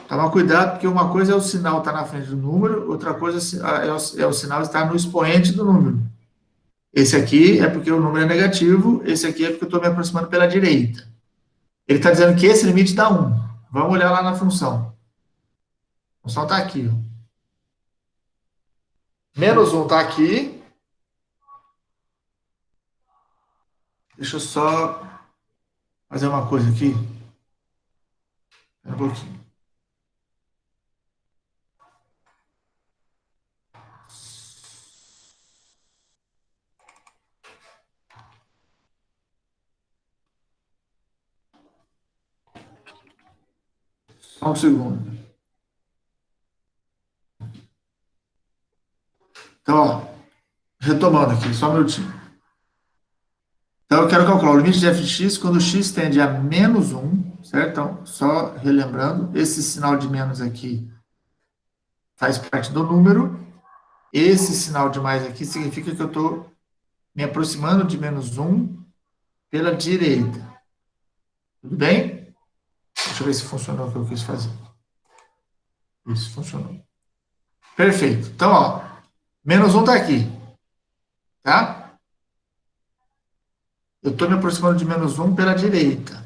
Toma cuidado, porque uma coisa é o sinal estar na frente do número, outra coisa é o sinal estar no expoente do número. Esse aqui é porque o número é negativo, esse aqui é porque eu estou me aproximando pela direita. Ele está dizendo que esse limite dá 1. Vamos olhar lá na função. A função está aqui. Ó. Menos 1 está aqui. Deixa eu só fazer uma coisa aqui. Um pouquinho. Só um segundo. Então, ó, retomando aqui, só um minutinho. Então, eu quero calcular o limite de f de x quando x tende a menos 1, certo? Então, só relembrando, esse sinal de menos aqui faz parte do número. Esse sinal de mais aqui significa que eu estou me aproximando de menos 1 pela direita. Tudo bem? Deixa eu ver se funcionou o que eu quis fazer. Isso, funcionou. Perfeito. Então, ó, menos 1 está aqui. Tá? Eu estou me aproximando de menos 1 pela direita.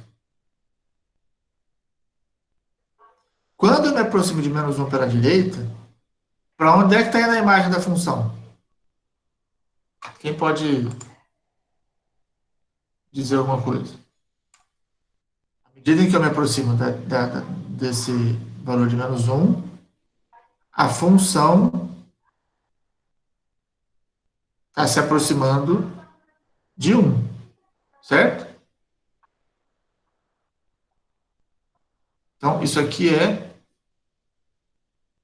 Quando eu me aproximo de menos 1 pela direita, para onde é que está indo a imagem da função? Quem pode dizer alguma coisa? À medida em que eu me aproximo desse valor de menos 1, a função está se aproximando de 1, certo? Então, isso aqui é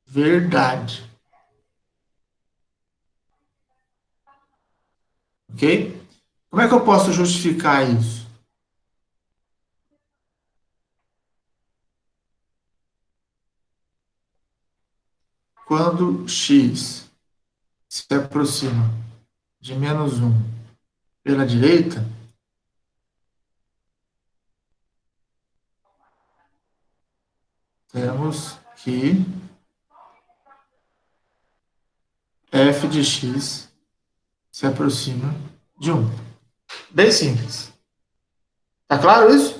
verdade. Ok? Como é que eu posso justificar isso? Quando x se aproxima de menos 1 pela direita, temos que f de x se aproxima de 1. Bem simples. Tá claro isso?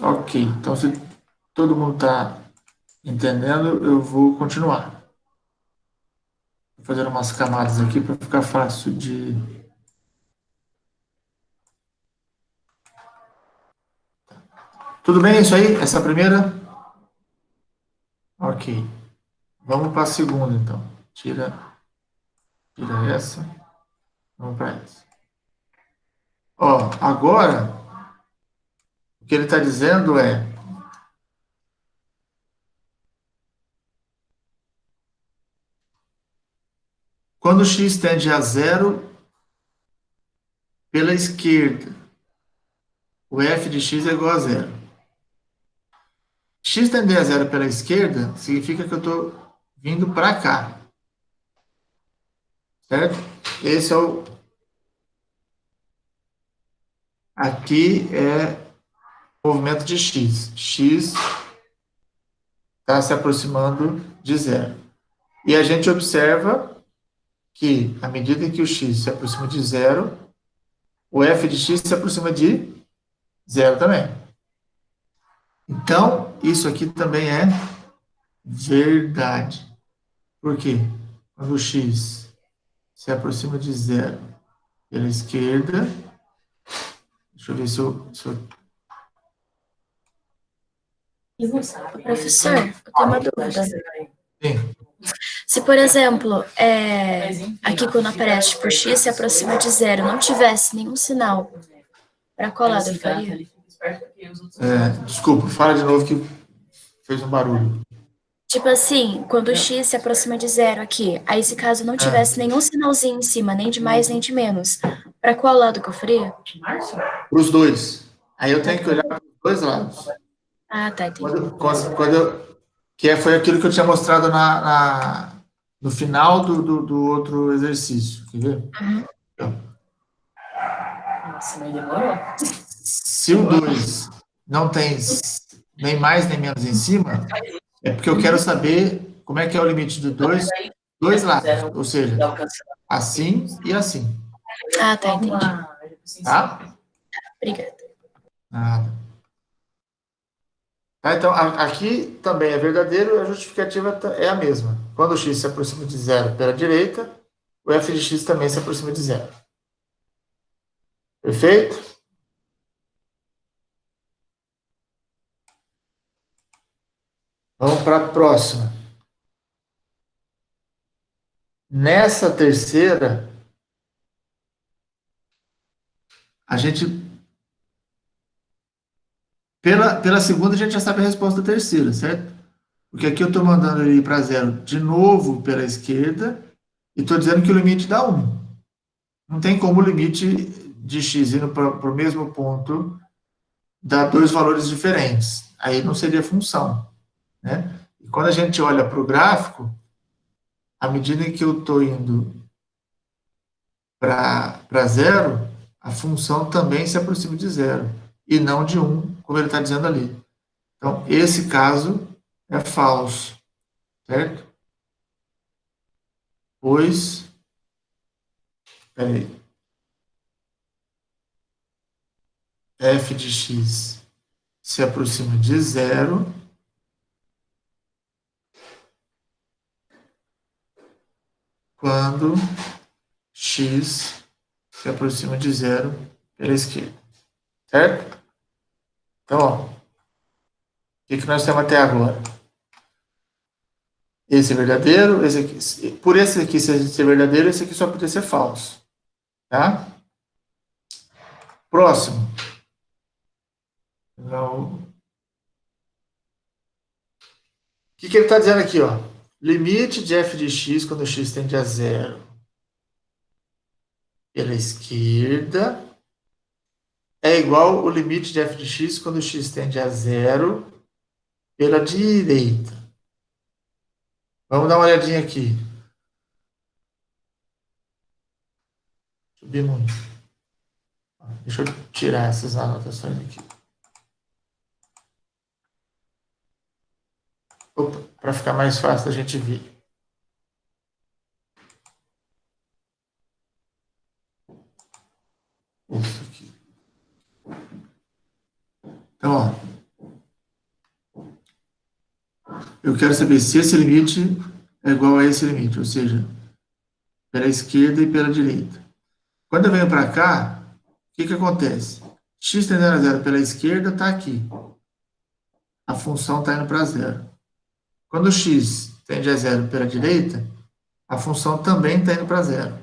Ok, então se todo mundo está entendendo, eu vou continuar. Vou fazer umas camadas aqui para ficar fácil de... Tudo bem isso aí? Essa primeira? Ok. Vamos para a segunda, então. Tira essa. Vamos para essa. Ó, agora, o que ele está dizendo é... Quando x tende a 0 pela esquerda, o f de x é igual a 0. X tender a 0 pela esquerda significa que eu estou vindo para cá. Certo? Esse é o... Aqui é o movimento de x. X está se aproximando de 0. E a gente observa que, à medida em que o x se aproxima de 0, o f de x se aproxima de 0 também. Então, isso aqui também é verdade. Por quê? Quando o x se aproxima de 0 pela esquerda, deixa eu ver se eu... Professor, eu tenho uma dúvida. Sim. Se, por exemplo, aqui quando aparece tipo, x se aproxima de 0, não tivesse nenhum sinal, para qual lado eu faria? Desculpa, fala de novo que fez um barulho. Tipo assim, quando o x se aproxima de 0 aqui, aí se caso não tivesse nenhum sinalzinho em cima, nem de mais nem de menos, para qual lado que eu faria? Para os dois. Aí eu tenho que olhar para os dois lados. Ah, tá, entendi. Foi aquilo que eu tinha mostrado no final do outro exercício. Quer ver? Uhum. Nossa, mas demorou. Se o 2 não tem nem mais nem menos em cima, é porque eu quero saber como é que é o limite de dois lados. Ou seja, assim e assim. Ah, tá, entendi. Tá? Obrigada. Nada. Tá, então, aqui também é verdadeiro, a justificativa é a mesma. Quando o x se aproxima de 0 pela direita, o f de x também se aproxima de 0. Perfeito? Vamos para a próxima. Nessa terceira, a gente... Pela segunda, a gente já sabe a resposta da terceira, certo? Porque aqui eu estou mandando ele para zero de novo pela esquerda e estou dizendo que o limite dá 1. Não tem como o limite de x indo para o mesmo ponto dar dois valores diferentes. Aí não seria função, né? E quando a gente olha para o gráfico, à medida que eu estou indo para zero, a função também se aproxima de zero, e não de 1, como ele está dizendo ali. Então, esse caso é falso, certo? Pois, peraí, f de x se aproxima de zero quando x se aproxima de zero pela esquerda, certo? Então, ó, o que nós temos até agora? Esse é verdadeiro, esse aqui, por esse aqui ser verdadeiro, esse aqui só podia ser falso, tá? Próximo. Não. O que ele está dizendo aqui, ó? Limite de f de x quando x tende a zero pela esquerda é igual o limite de f de x quando x tende a zero pela direita. Vamos dar uma olhadinha aqui. Subir muito. Deixa eu tirar essas anotações aqui. Para ficar mais fácil da gente ver. Isso aqui. Então, ó, eu quero saber se esse limite é igual a esse limite, ou seja, pela esquerda e pela direita. Quando eu venho para cá, o que acontece? X tendendo a zero pela esquerda está aqui. A função está indo para zero. Quando x tende a zero pela direita, a função também está indo para zero.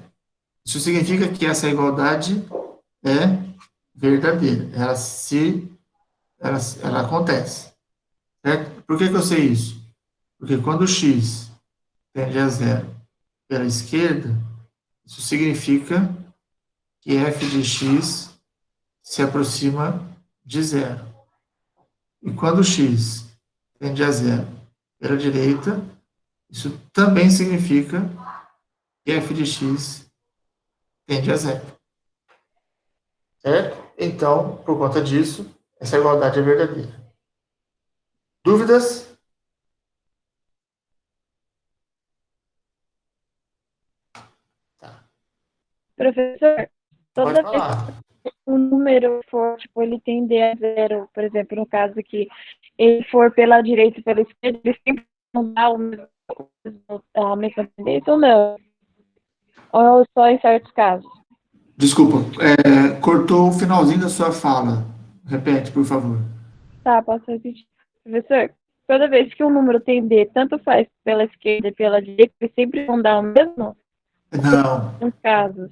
Isso significa que essa igualdade é verdadeira. Ela acontece. Certo? Por que eu sei isso? Porque quando x tende a zero pela esquerda, isso significa que f de x se aproxima de zero. E quando x tende a zero pela direita, isso também significa que f de x tende a zero. Certo? Então, por conta disso, essa igualdade é verdadeira. Dúvidas? Tá. Professor, Pode toda vez falar. que o número for, tipo, ele tender a zero, por exemplo, no caso aqui, ele for pela direita e pela esquerda, ele sempre não dá a mesma tendência ou não? Ou só em certos casos? Desculpa, cortou o finalzinho da sua fala. Repete, por favor. Tá, posso repetir. Professor, toda vez que um número tender, tanto faz pela esquerda e pela direita, ele sempre vão dar o mesmo? Não. Nos casos.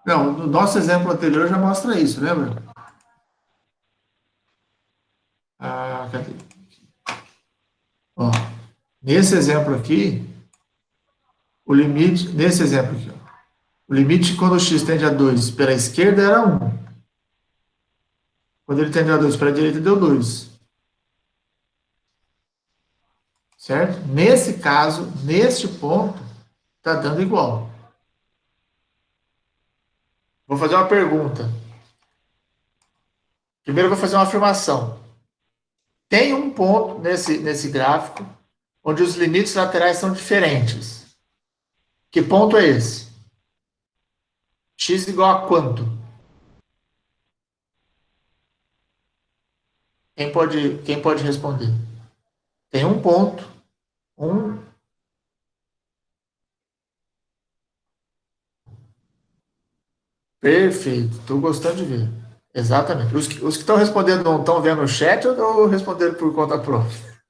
Não, no nosso exemplo anterior já mostra isso, lembra? Cadê? Ó, nesse exemplo aqui, o limite, nesse exemplo aqui, ó, o limite quando o x tende a 2 pela esquerda era 1. Quando ele tende a 2 pela direita, deu 2. Certo? Nesse caso, neste ponto, está dando igual. Vou fazer uma pergunta. Primeiro eu vou fazer uma afirmação. Tem um ponto nesse gráfico onde os limites laterais são diferentes. Que ponto é esse? X igual a quanto? Quem pode responder? Tem um ponto. Perfeito. Estou gostando de ver. Exatamente. Os que estão respondendo não estão vendo o chat ou responderam por conta própria?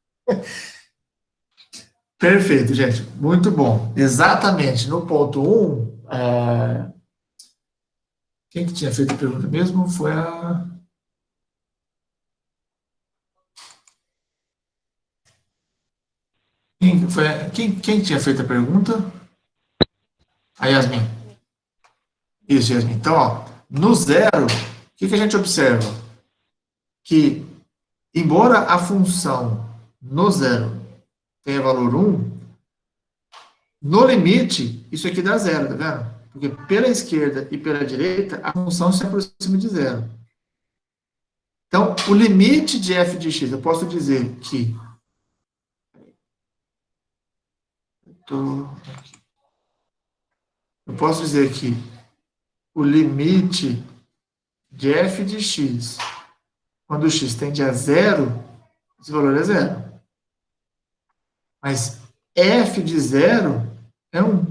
Perfeito, gente. Muito bom. Exatamente. No ponto 1, quem que tinha feito a pergunta mesmo? Foi a... Quem tinha feito a pergunta? A Yasmin. Isso, Yasmin. Então, ó, no zero, o que a gente observa? Que, embora a função no zero tenha valor 1, no limite, isso aqui dá zero, tá vendo? Porque pela esquerda e pela direita, a função se aproxima de zero. Então, o limite de f de x, eu posso dizer que... Eu posso dizer que o limite de f de x, quando o x tende a zero, esse valor é zero. Mas f de zero é 1.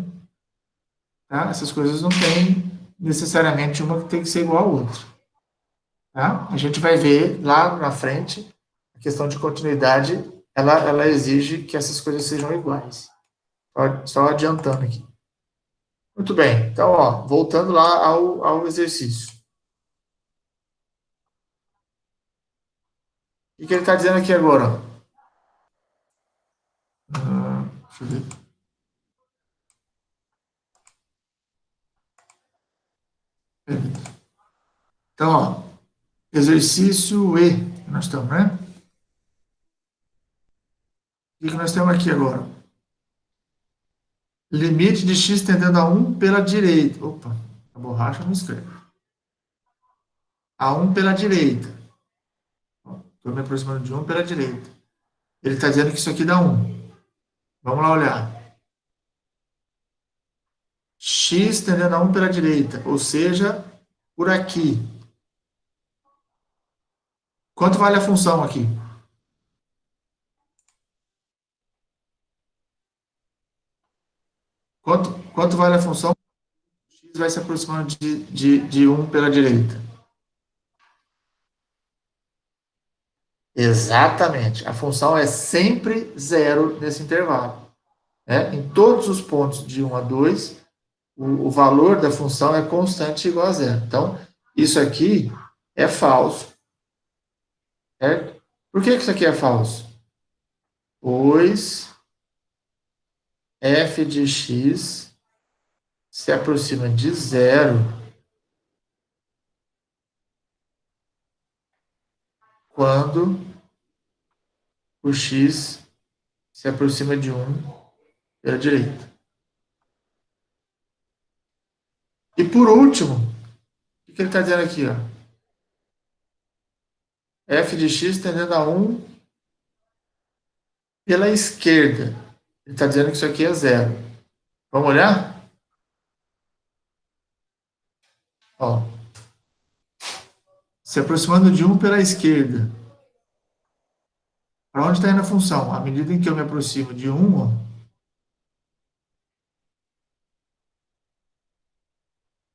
Tá? Essas coisas não têm necessariamente uma que tem que ser igual à outra. Tá? A gente vai ver lá na frente, a questão de continuidade, ela exige que essas coisas sejam iguais. Só adiantando aqui. Muito bem. Então, ó, voltando lá ao exercício. O que ele está dizendo aqui agora? Deixa eu ver. Então, ó, exercício E, que nós estamos, né? O que nós temos aqui agora? Limite de x tendendo a 1 pela direita. Opa, a borracha não escreve. A 1 pela direita. Estou me aproximando de 1 pela direita. Ele está dizendo que isso aqui dá 1. Vamos lá olhar. X tendendo a 1 pela direita, ou seja, por aqui. Quanto vale a função aqui? Quanto vale a função? X vai se aproximando de 1 pela direita. Exatamente. A função é sempre zero nesse intervalo. Né? Em todos os pontos de 1 a 2, o valor da função é constante igual a zero. Então, isso aqui é falso. Certo? Por que isso aqui é falso? Pois f de x se aproxima de zero quando o x se aproxima de 1 pela direita. E por último, o que ele está dizendo aqui? Ó? F de x tendendo a 1 pela esquerda. Ele está dizendo que isso aqui é zero. Vamos olhar? Ó. Se aproximando de 1 pela esquerda. Para onde está indo a função? À medida em que eu me aproximo de 1, ó,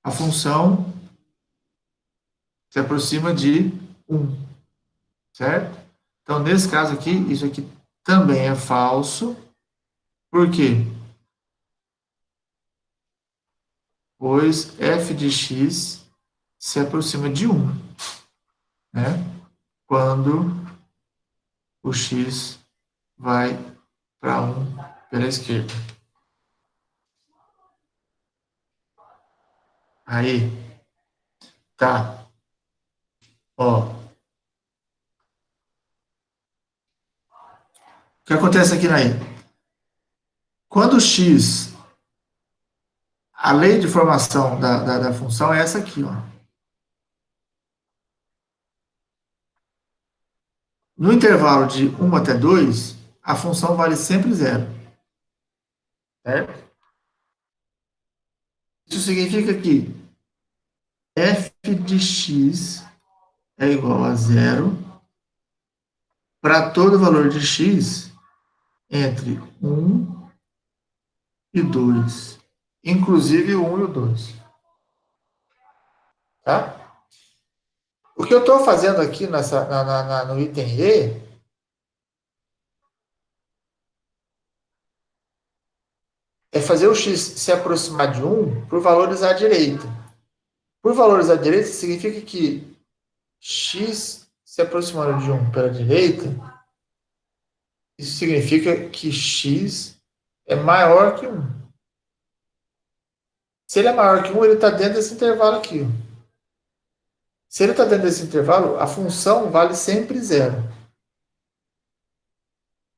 a função se aproxima de 1, certo? Então, nesse caso aqui, isso aqui também é falso. Por quê? Pois f de x se aproxima de 1, né? Quando o x vai para 1 pela esquerda. Aí, tá. Ó. O que acontece aqui na I? Quando x, a lei de formação da função é essa aqui, ó. No intervalo de 1 até 2, a função vale sempre zero. Certo? Isso significa que f de x é igual a zero para todo valor de x entre 1 e 2. Inclusive o 1 e o 2. Tá? O que eu estou fazendo aqui no item E é fazer o x se aproximar de 1 por valores à direita. Por valores à direita, significa que x se aproximando de 1 pela direita, isso significa que x é maior que 1. Se ele é maior que 1, ele está dentro desse intervalo aqui. Se ele está dentro desse intervalo, a função vale sempre 0.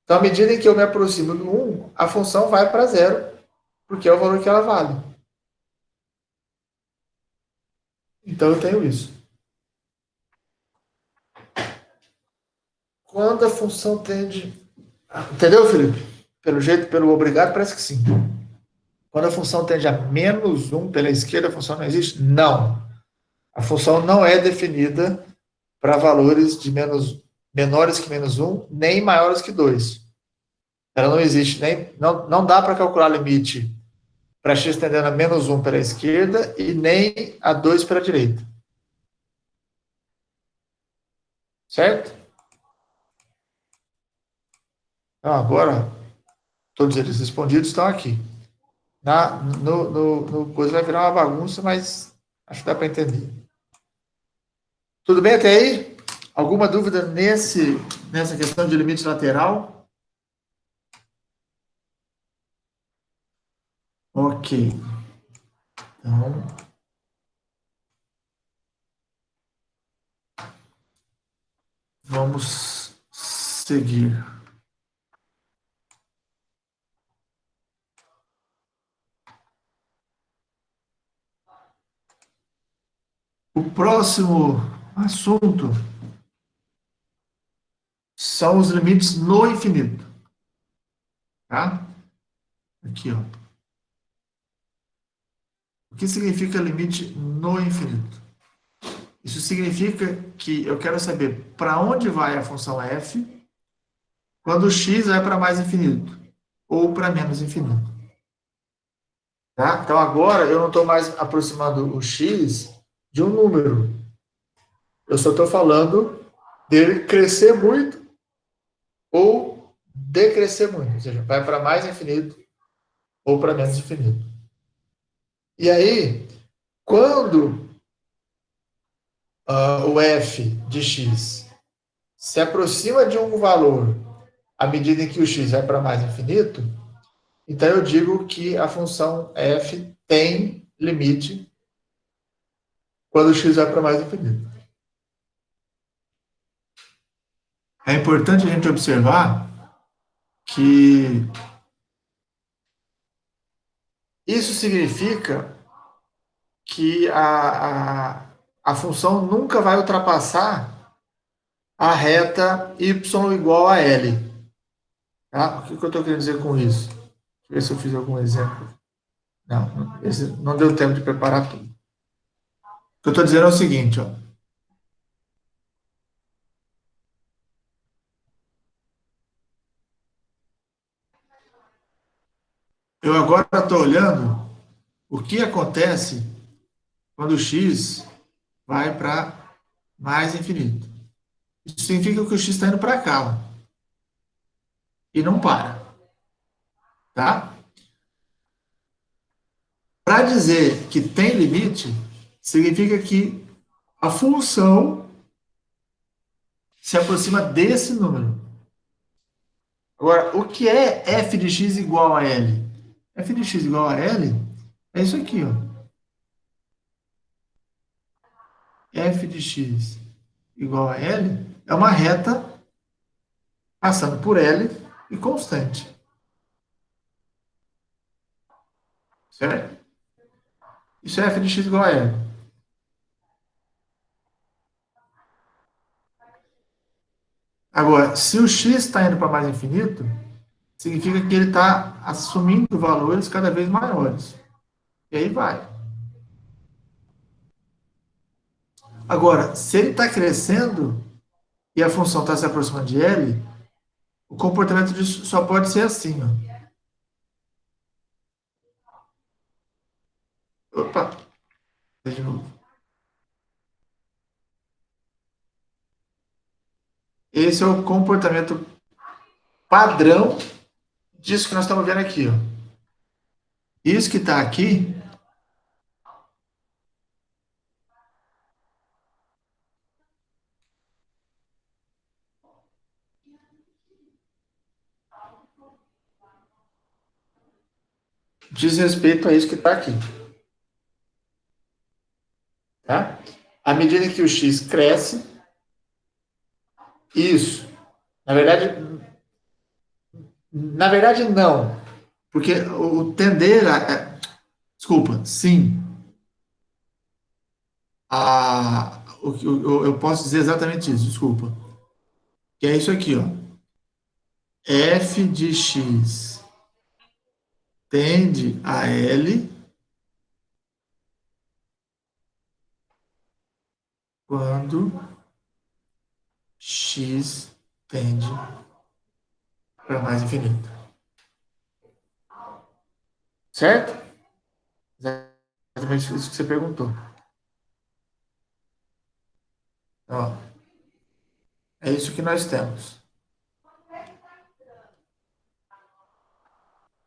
Então, à medida em que eu me aproximo do 1, a função vai para 0, porque é o valor que ela vale. Então, eu tenho isso. Quando a função tende... Entendeu, Felipe? Pelo jeito, pelo obrigado, parece que sim. Quando a função tende a menos 1 pela esquerda, a função não existe? Não. A função não é definida para valores de menores que menos 1, nem maiores que 2. Ela não existe, não dá para calcular limite para x tendendo a menos 1 pela esquerda e nem a 2 pela direita. Certo? Então, agora, todos eles respondidos estão aqui. No coisa vai virar uma bagunça, mas acho que dá para entender. Tudo bem até aí? Alguma dúvida nessa questão de limite lateral? Ok. Então, vamos seguir. O próximo assunto são os limites no infinito. Tá? Aqui, ó. O que significa limite no infinito? Isso significa que eu quero saber para onde vai a função f quando o x vai para mais infinito ou para menos infinito. Tá? Então, agora eu não estou mais aproximando o x de um número. Eu só estou falando dele crescer muito ou decrescer muito. Ou seja, vai para mais infinito ou para menos infinito. E aí, quando o f de x se aproxima de um valor à medida em que o x vai para mais infinito, então eu digo que a função f tem limite quando o x vai para mais infinito. É importante a gente observar que isso significa que a função nunca vai ultrapassar a reta y igual a L. Tá? O que eu estou querendo dizer com isso? Deixa eu ver se eu fiz algum exemplo. Não, esse não deu tempo de preparar tudo. O que eu estou dizendo é o seguinte, ó. Eu agora estou olhando o que acontece quando o x vai para mais infinito. Isso significa que o x está indo para cá, ó, e não para. Tá? Para dizer que tem limite, significa que a função se aproxima desse número. Agora, o que é f de x igual a L? F de x igual a L é isso aqui, ó. F de x igual a L é uma reta passando por L e constante. Certo? Isso é f de x igual a L. Agora, se o x está indo para mais infinito, significa que ele está assumindo valores cada vez maiores. E aí vai. Agora, se ele está crescendo e a função está se aproximando de L, o comportamento disso só pode ser assim, ó. Opa, de novo. Esse é o comportamento padrão disso que nós estamos vendo aqui, ó. Isso que está aqui diz respeito a isso que está aqui. Tá? À medida que o x cresce, isso. Na verdade não. Porque o tender a... Desculpa, sim. Eu posso dizer exatamente isso, desculpa. Que é isso aqui, ó. F de x tende a L quando x tende para mais infinito. Certo? Exatamente isso que você perguntou. Ó, é isso que nós temos.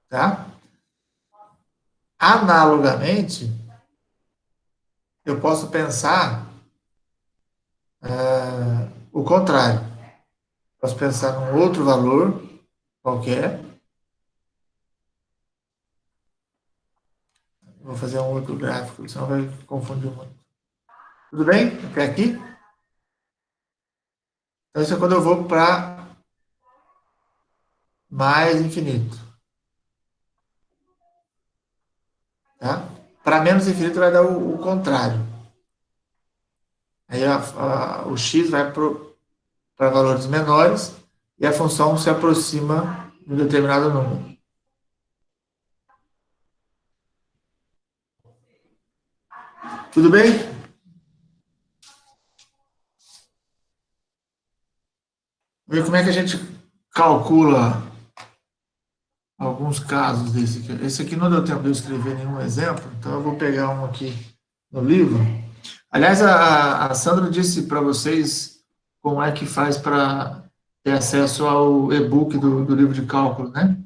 Tá? Analogamente, eu posso pensar o contrário. Posso pensar num outro valor qualquer. Vou fazer um outro gráfico, senão vai confundir muito. Tudo bem? Até aqui? Então, isso é quando eu vou para mais infinito. Tá? Para menos infinito vai dar o contrário. Aí o x vai para valores menores e a função se aproxima de um determinado número. Tudo bem? Vamos ver como é que a gente calcula alguns casos desse aqui. Esse aqui não deu tempo de eu escrever nenhum exemplo, então eu vou pegar um aqui no livro. Aliás, a Sandra disse para vocês como é que faz para ter acesso ao e-book do livro de cálculo, né?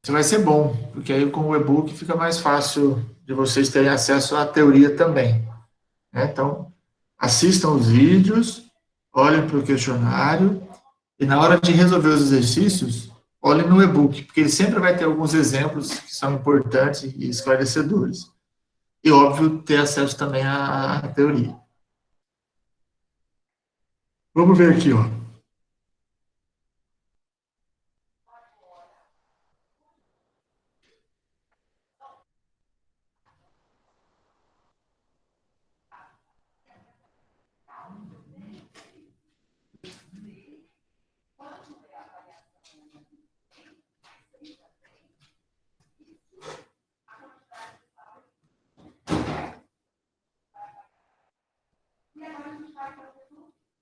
Isso vai ser bom, porque aí com o e-book fica mais fácil de vocês terem acesso à teoria também. Né? Então, assistam os vídeos, olhem para o questionário, e na hora de resolver os exercícios, olhem no e-book, porque ele sempre vai ter alguns exemplos que são importantes e esclarecedores. E, óbvio, ter acesso também à teoria. Vamos ver aqui, ó.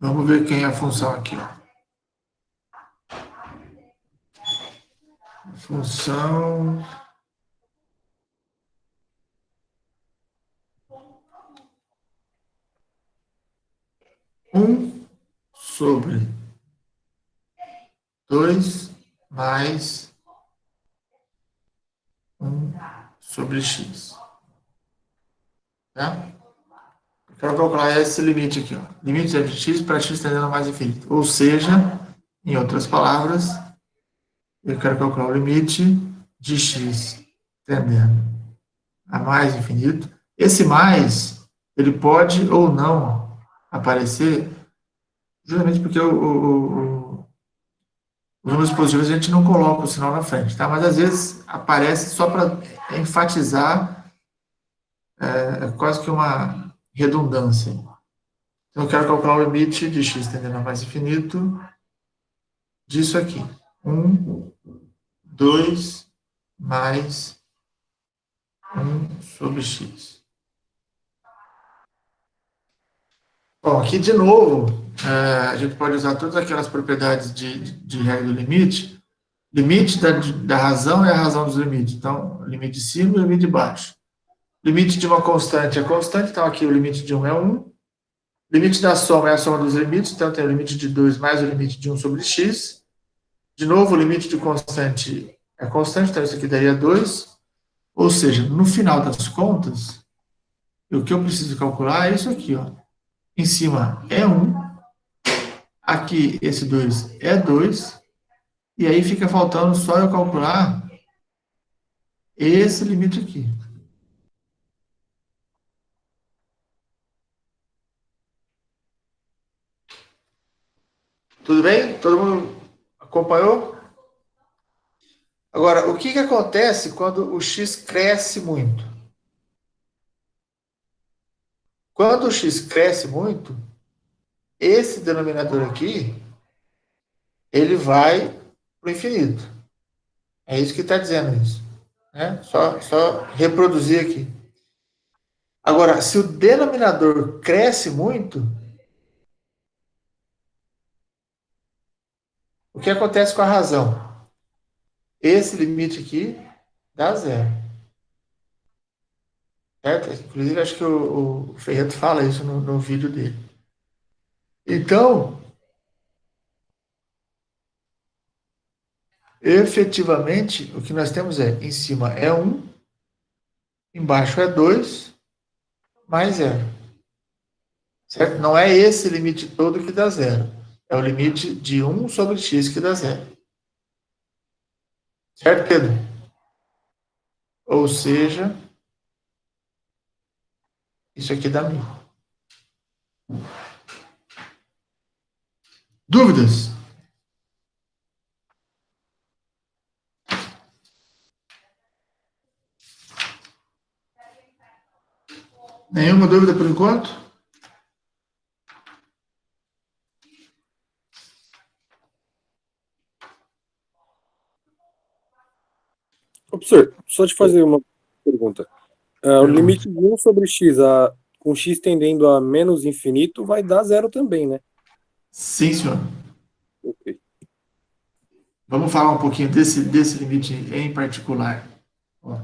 Vamos ver quem é a função aqui, ó. Função... sobre 2 mais 1 sobre x. Tá? Eu quero calcular esse limite aqui, ó. Limite de x para x tendendo a mais infinito. Ou seja, em outras palavras, eu quero calcular o limite de x tendendo a mais infinito. Esse mais, ele pode ou não aparecer, justamente porque os números positivos a gente não coloca o sinal na frente, tá? Mas às vezes aparece só para enfatizar quase que uma redundância. Então, eu quero calcular o limite de x tendendo a mais infinito disso aqui. 1, 2 mais 1 sobre x. Bom, aqui de novo, a gente pode usar todas aquelas propriedades de regra do limite. Limite da razão é a razão dos limites. Então, limite de cima e limite de baixo. Limite de uma constante é constante, então aqui o limite de 1 é 1. Limite da soma é a soma dos limites, então tem o limite de 2 mais o limite de 1 sobre x. De novo, o limite de constante é constante, então isso aqui daria 2. Ou seja, no final das contas, o que eu preciso calcular é isso aqui, ó. Em cima é 1, aqui esse 2 é 2, e aí fica faltando só eu calcular esse limite aqui. Tudo bem? Todo mundo acompanhou? Agora, o que acontece quando o x cresce muito? Quando o x cresce muito, esse denominador aqui, ele vai para o infinito. É isso que está dizendo isso. Né? Só reproduzir aqui. Agora, se o denominador cresce muito, o que acontece com a razão? Esse limite aqui dá zero. Certo? Inclusive, acho que o Ferreto fala isso no vídeo dele. Então, efetivamente, o que nós temos é, em cima é 1, embaixo é 2, mais zero. Certo? Não é esse limite todo que dá zero. É o limite de 1 sobre x que dá zero. Certo, Pedro? Ou seja, isso aqui dá 1000. Dúvidas? Nenhuma dúvida por enquanto? Ô, professor, só te fazer uma pergunta. O limite de 1 sobre x, com x tendendo a menos infinito, vai dar zero também, né? Sim, senhor. Ok. Vamos falar um pouquinho desse limite em particular. Ó.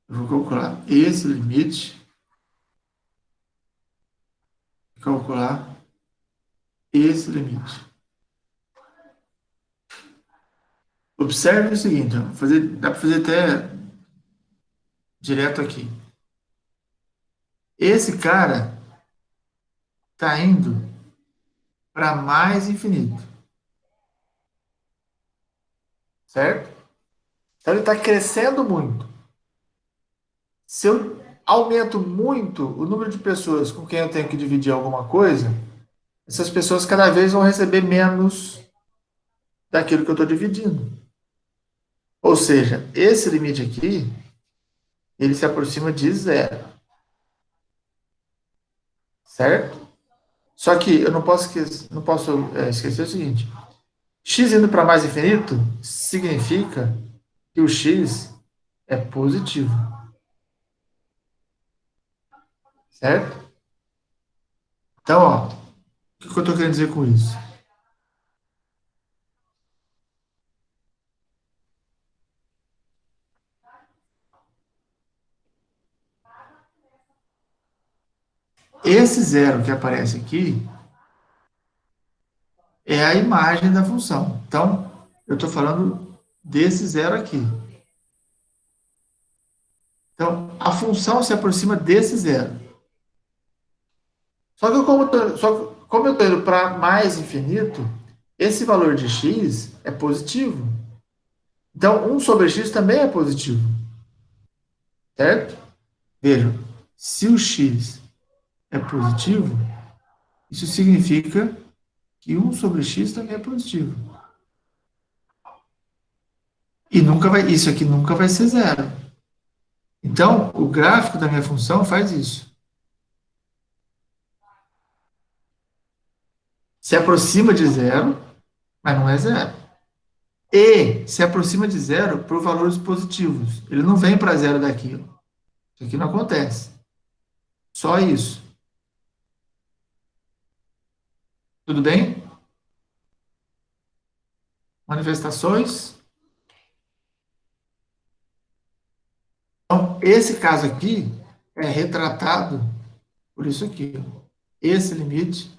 Eu vou calcular esse limite. Calcular esse limite. Observe o seguinte, ó, dá para fazer até direto aqui. Esse cara está indo para mais infinito. Certo? Então ele está crescendo muito. Se eu aumento muito o número de pessoas com quem eu tenho que dividir alguma coisa, essas pessoas cada vez vão receber menos daquilo que eu estou dividindo. Ou seja, esse limite aqui, ele se aproxima de zero. Certo? Só que eu não posso esquecer o seguinte. X indo para mais infinito significa que o x é positivo. Certo? Então, ó, o que eu estou querendo dizer com isso? Esse zero que aparece aqui é a imagem da função. Então, eu estou falando desse zero aqui. Então, a função se aproxima desse zero. Só que como eu estou indo para mais infinito, esse valor de x é positivo. Então, 1 sobre x também é positivo. Certo? Vejam, se o x é positivo, isso significa que 1 sobre x também é positivo. E isso aqui nunca vai ser zero. Então, o gráfico da minha função faz isso. Se aproxima de zero, mas não é zero. E se aproxima de zero por valores positivos. Ele não vem para zero daqui. Ó. Isso aqui não acontece. Só isso. Tudo bem? manifestações. Então, esse caso aqui é retratado por isso aqui. Esse limite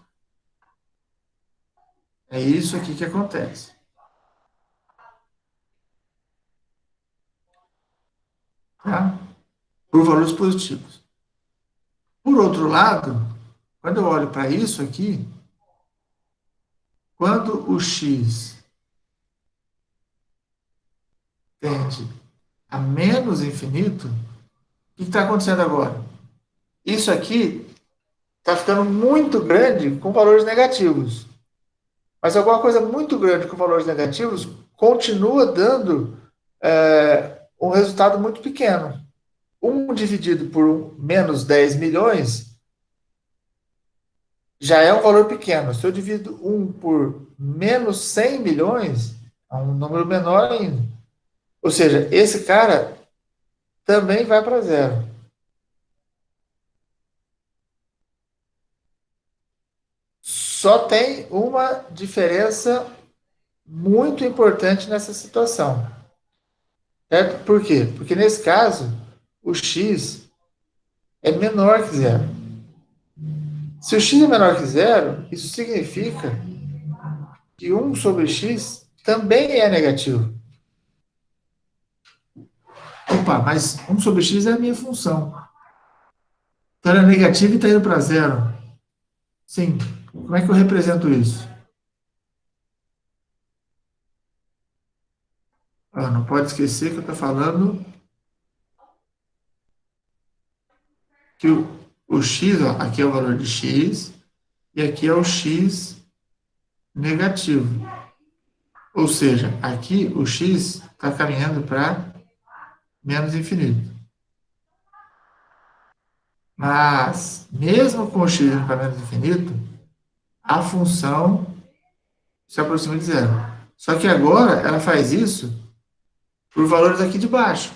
é isso aqui que acontece. Tá? Por valores positivos. Por outro lado, quando eu olho para isso aqui, quando o x tende a menos infinito, o que está acontecendo agora? Isso aqui está ficando muito grande com valores negativos. Mas alguma coisa muito grande com valores negativos continua dando um resultado muito pequeno. 1 dividido por menos 10 milhões já é um valor pequeno. Se eu divido 1 por menos 100 milhões, é um número menor ainda. Ou seja, esse cara também vai para zero. Só tem uma diferença muito importante nessa situação. Certo? Por quê? Porque nesse caso, o x é menor que zero. Se o x é menor que zero, isso significa que 1 sobre x também é negativo. Opa, mas 1 sobre x é a minha função. Então, ela é negativa e está indo para zero. Sim. Como é que eu represento isso? Não pode esquecer que eu estou falando que o x, ó, aqui é o valor de x, e aqui é o x negativo. Ou seja, aqui o x está caminhando para menos infinito. Mas, mesmo com o x indo para menos infinito, a função se aproxima de zero. Só que agora ela faz isso por valores aqui de baixo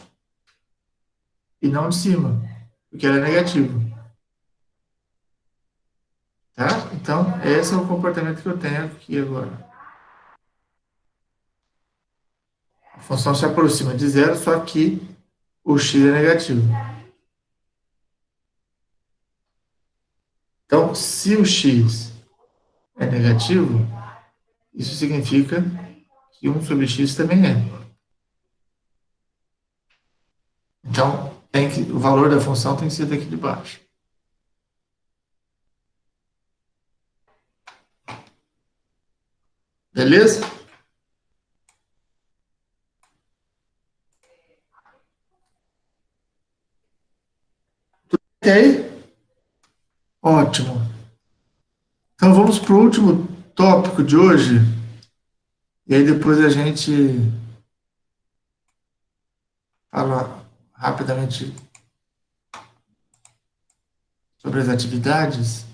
e não de cima, porque ela é negativa. Tá? Então, esse é o comportamento que eu tenho aqui agora. A função se aproxima de zero, só que o x é negativo. Então, se o x é negativo, isso significa que 1 sobre x também é. Então, o valor da função tem que ser daqui de baixo. Beleza? E aí? Ótimo. Então, vamos para o último tópico de hoje. E aí depois a gente fala rapidamente sobre as atividades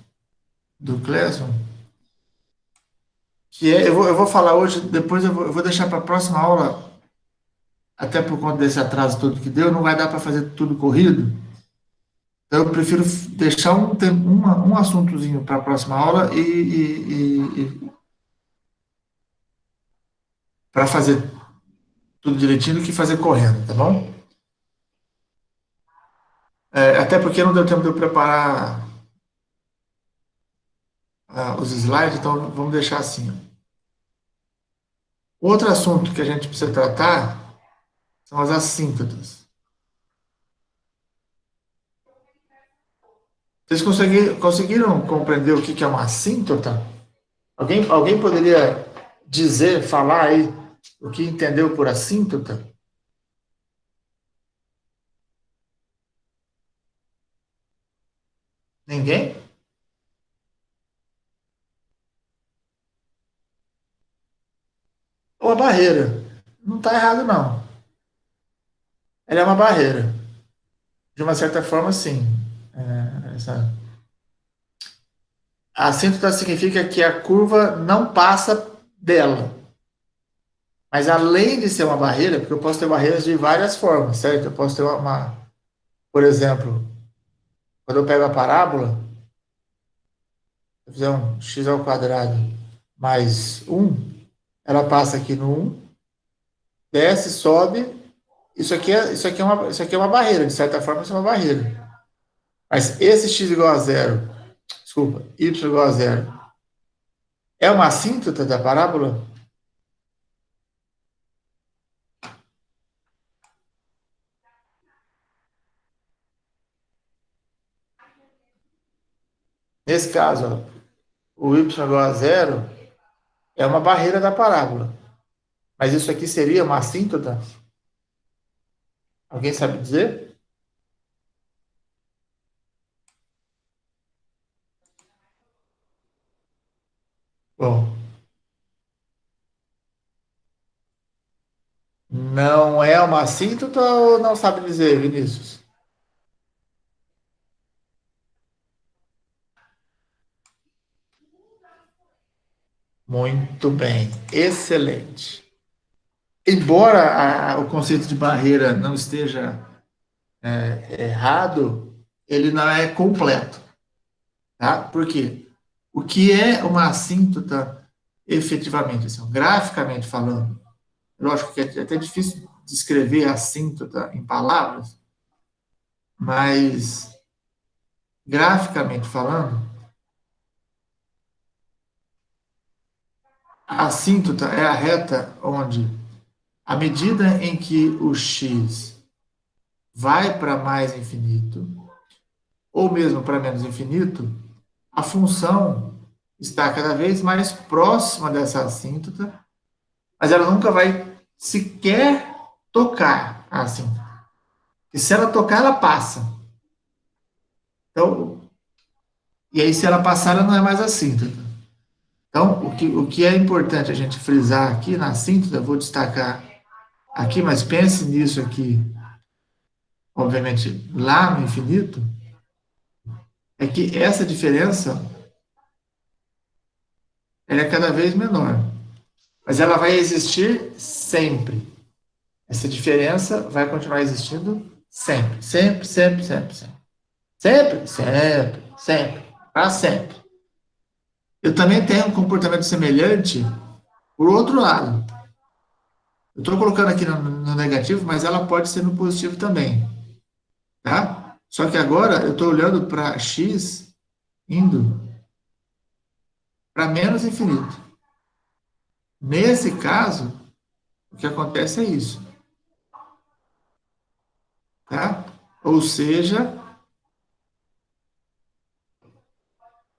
do Classroom. Que é, eu vou falar hoje, depois eu vou deixar para a próxima aula, até por conta desse atraso todo que deu, não vai dar para fazer tudo corrido. Então, eu prefiro deixar um assuntozinho para a próxima aula e para fazer tudo direitinho do que fazer correndo, tá bom? Até porque não deu tempo de eu preparar os slides, então vamos deixar assim. Outro assunto que a gente precisa tratar são as assíntotas. Vocês conseguiram compreender o que é uma assíntota? Alguém poderia dizer, falar aí o que entendeu por assíntota? Ninguém? Ou a barreira. Não está errado, não. Ela é uma barreira. De uma certa forma, sim. A assíntota significa que a curva não passa dela. Mas além de ser uma barreira, porque eu posso ter barreiras de várias formas, certo? Eu posso ter por exemplo, quando eu pego a parábola, se eu fizer um x ao quadrado mais 1, ela passa aqui no 1, desce, sobe. Isso aqui é uma barreira, de certa forma, isso é uma barreira. Mas esse x igual a zero, desculpa, y igual a zero, é uma assíntota da parábola? Nesse caso, ó, o y igual a zero é uma barreira da parábola. Mas isso aqui seria uma assíntota? Alguém sabe dizer? Bom, não é uma assíntota ou não sabe dizer, Vinícius? Muito bem, excelente. Embora o conceito de barreira não esteja errado, ele não é completo. Tá? Por quê? O que é uma assíntota efetivamente, assim, graficamente falando? Lógico que é até difícil descrever a assíntota em palavras, mas graficamente falando, a assíntota é a reta onde, à medida em que o x vai para mais infinito, ou mesmo para menos infinito, a função está cada vez mais próxima dessa assíntota, mas ela nunca vai sequer tocar a assíntota. E se ela tocar, ela passa. Então, e aí se ela passar, ela não é mais assíntota. Então, o que é importante a gente frisar aqui na assíntota, eu vou destacar aqui, mas pense nisso aqui, obviamente, lá no infinito, é que essa diferença ela é cada vez menor. Mas ela vai existir sempre. Essa diferença vai continuar existindo sempre. Sempre, sempre, sempre, sempre. Sempre, sempre, sempre. Para sempre. Eu também tenho um comportamento semelhante por outro lado. Eu estou colocando aqui no negativo, mas ela pode ser no positivo também. Tá? Só que agora eu estou olhando para x indo para menos infinito. Nesse caso, o que acontece é isso. Tá? Ou seja,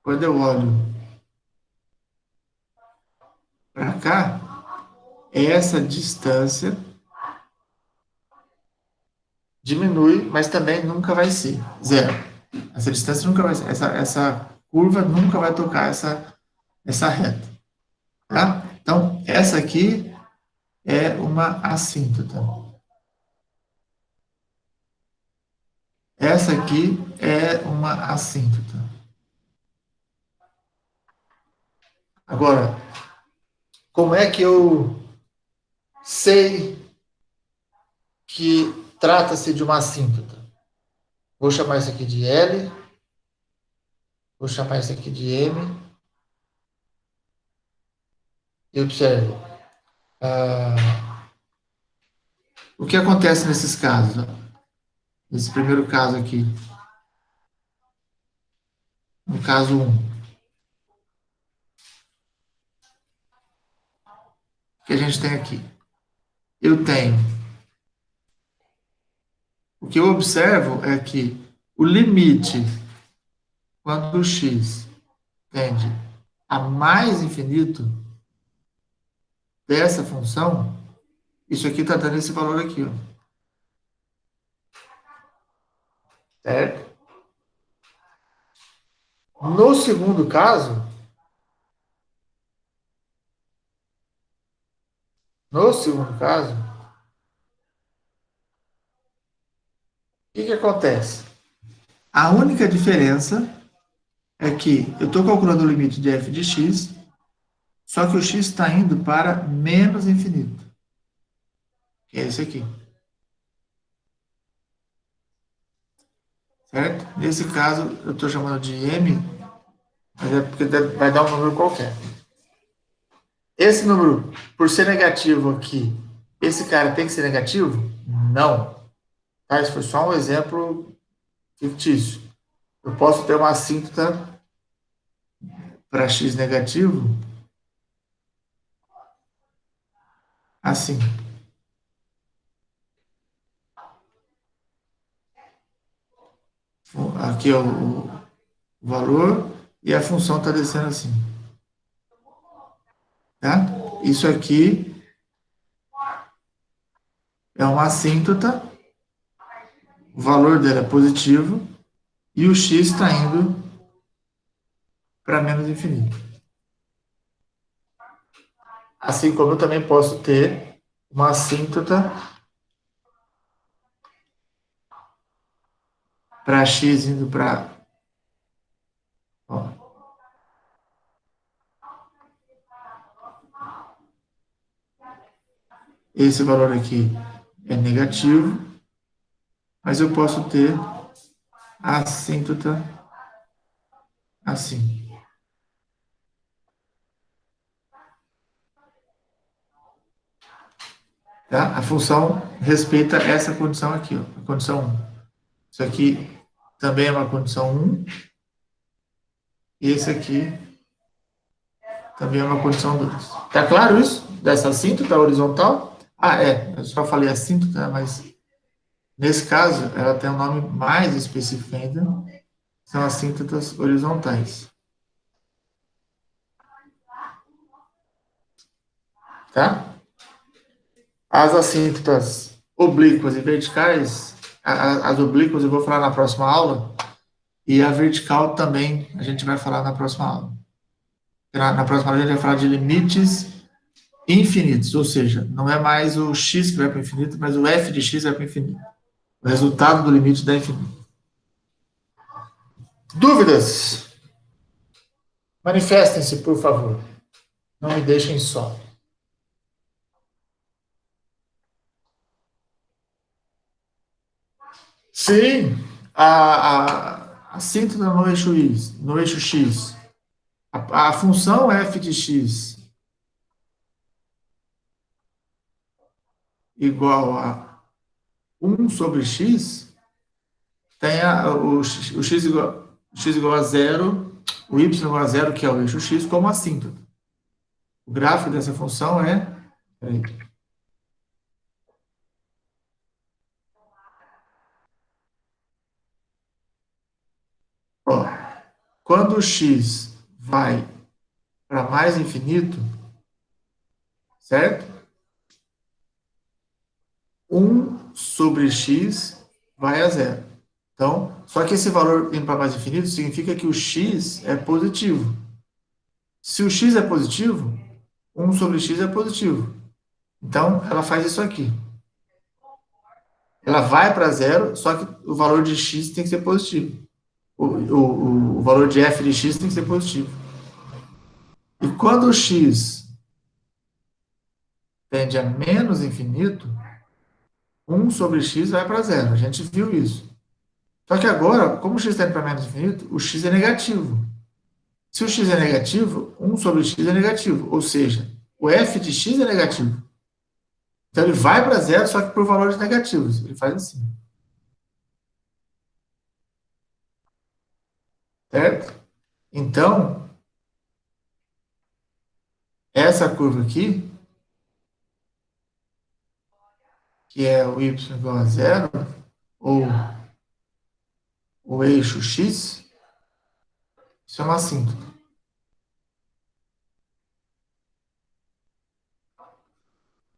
quando eu olho para cá, essa distância diminui, mas também nunca vai ser zero. Essa distância nunca vai ser, essa curva nunca vai tocar essa reta. Tá? Então, essa aqui é uma assíntota. Essa aqui é uma assíntota. Agora, como é que eu sei que trata-se de uma assíntota? Vou chamar isso aqui de L, vou chamar isso aqui de M, e observe. O que acontece nesses casos? Nesse primeiro caso aqui. No caso 1. O que a gente tem aqui? Eu tenho. O que eu observo é que o limite, quando o x tende a mais infinito dessa função, isso aqui está dando esse valor aqui, ó. Certo? No segundo caso, o que acontece? A única diferença é que eu estou calculando o limite de f de x, só que o x está indo para menos infinito. Que é esse aqui. Certo? Nesse caso, eu estou chamando de m, mas é porque vai dar um número qualquer. Esse número, por ser negativo aqui, esse cara tem que ser negativo? Não. Tá? Isso foi só um exemplo fictício. Eu posso ter uma assíntota para x negativo assim. Aqui é o valor e a função está descendo assim. Tá? Isso aqui é uma assíntota, o valor dela é positivo e o x está indo para menos infinito. Assim como eu também posso ter uma assíntota para x indo para... Esse valor aqui é negativo, mas eu posso ter a assíntota assim. Tá? A função respeita essa condição aqui, ó, a condição 1. Isso aqui também é uma condição 1. E esse aqui também é uma condição 2. Tá claro isso? Dessa assíntota horizontal? Eu só falei assíntota, mas nesse caso ela tem um nome mais específico ainda. São assíntotas horizontais. Tá? As assíntotas oblíquas e verticais, as oblíquas eu vou falar na próxima aula, e a vertical também a gente vai falar na próxima aula. Na próxima aula a gente vai falar de limites infinitos, ou seja, não é mais o x que vai para o infinito, mas o f de x vai para o infinito. O resultado do limite dá infinito. Dúvidas? Manifestem-se, por favor. Não me deixem só. Sim, a síntota no eixo x, a função f de x igual a 1 sobre x, tem o x igual a 0, o y igual a 0, que é o eixo x, como assíntota. O gráfico dessa função é... Peraí. Ó, quando o x vai para mais infinito, certo? 1 sobre x vai a 0. Então, só que esse valor indo para mais infinito significa que o x é positivo. Se o x é positivo, 1 sobre x é positivo. Então, ela faz isso aqui. Ela vai para 0, só que o valor de x tem que ser positivo. O valor de f de x tem que ser positivo. E quando o x tende a menos infinito, 1 sobre x vai para 0. A gente viu isso. Só que agora, como o x tende para menos infinito, o x é negativo. Se o x é negativo, 1 sobre x é negativo. Ou seja, o f de x é negativo. Então, ele vai para 0, só que por valores negativos. Ele faz assim. Certo? Então, essa curva aqui, que é o y igual a 0, ou o eixo x, isso é uma assíntota.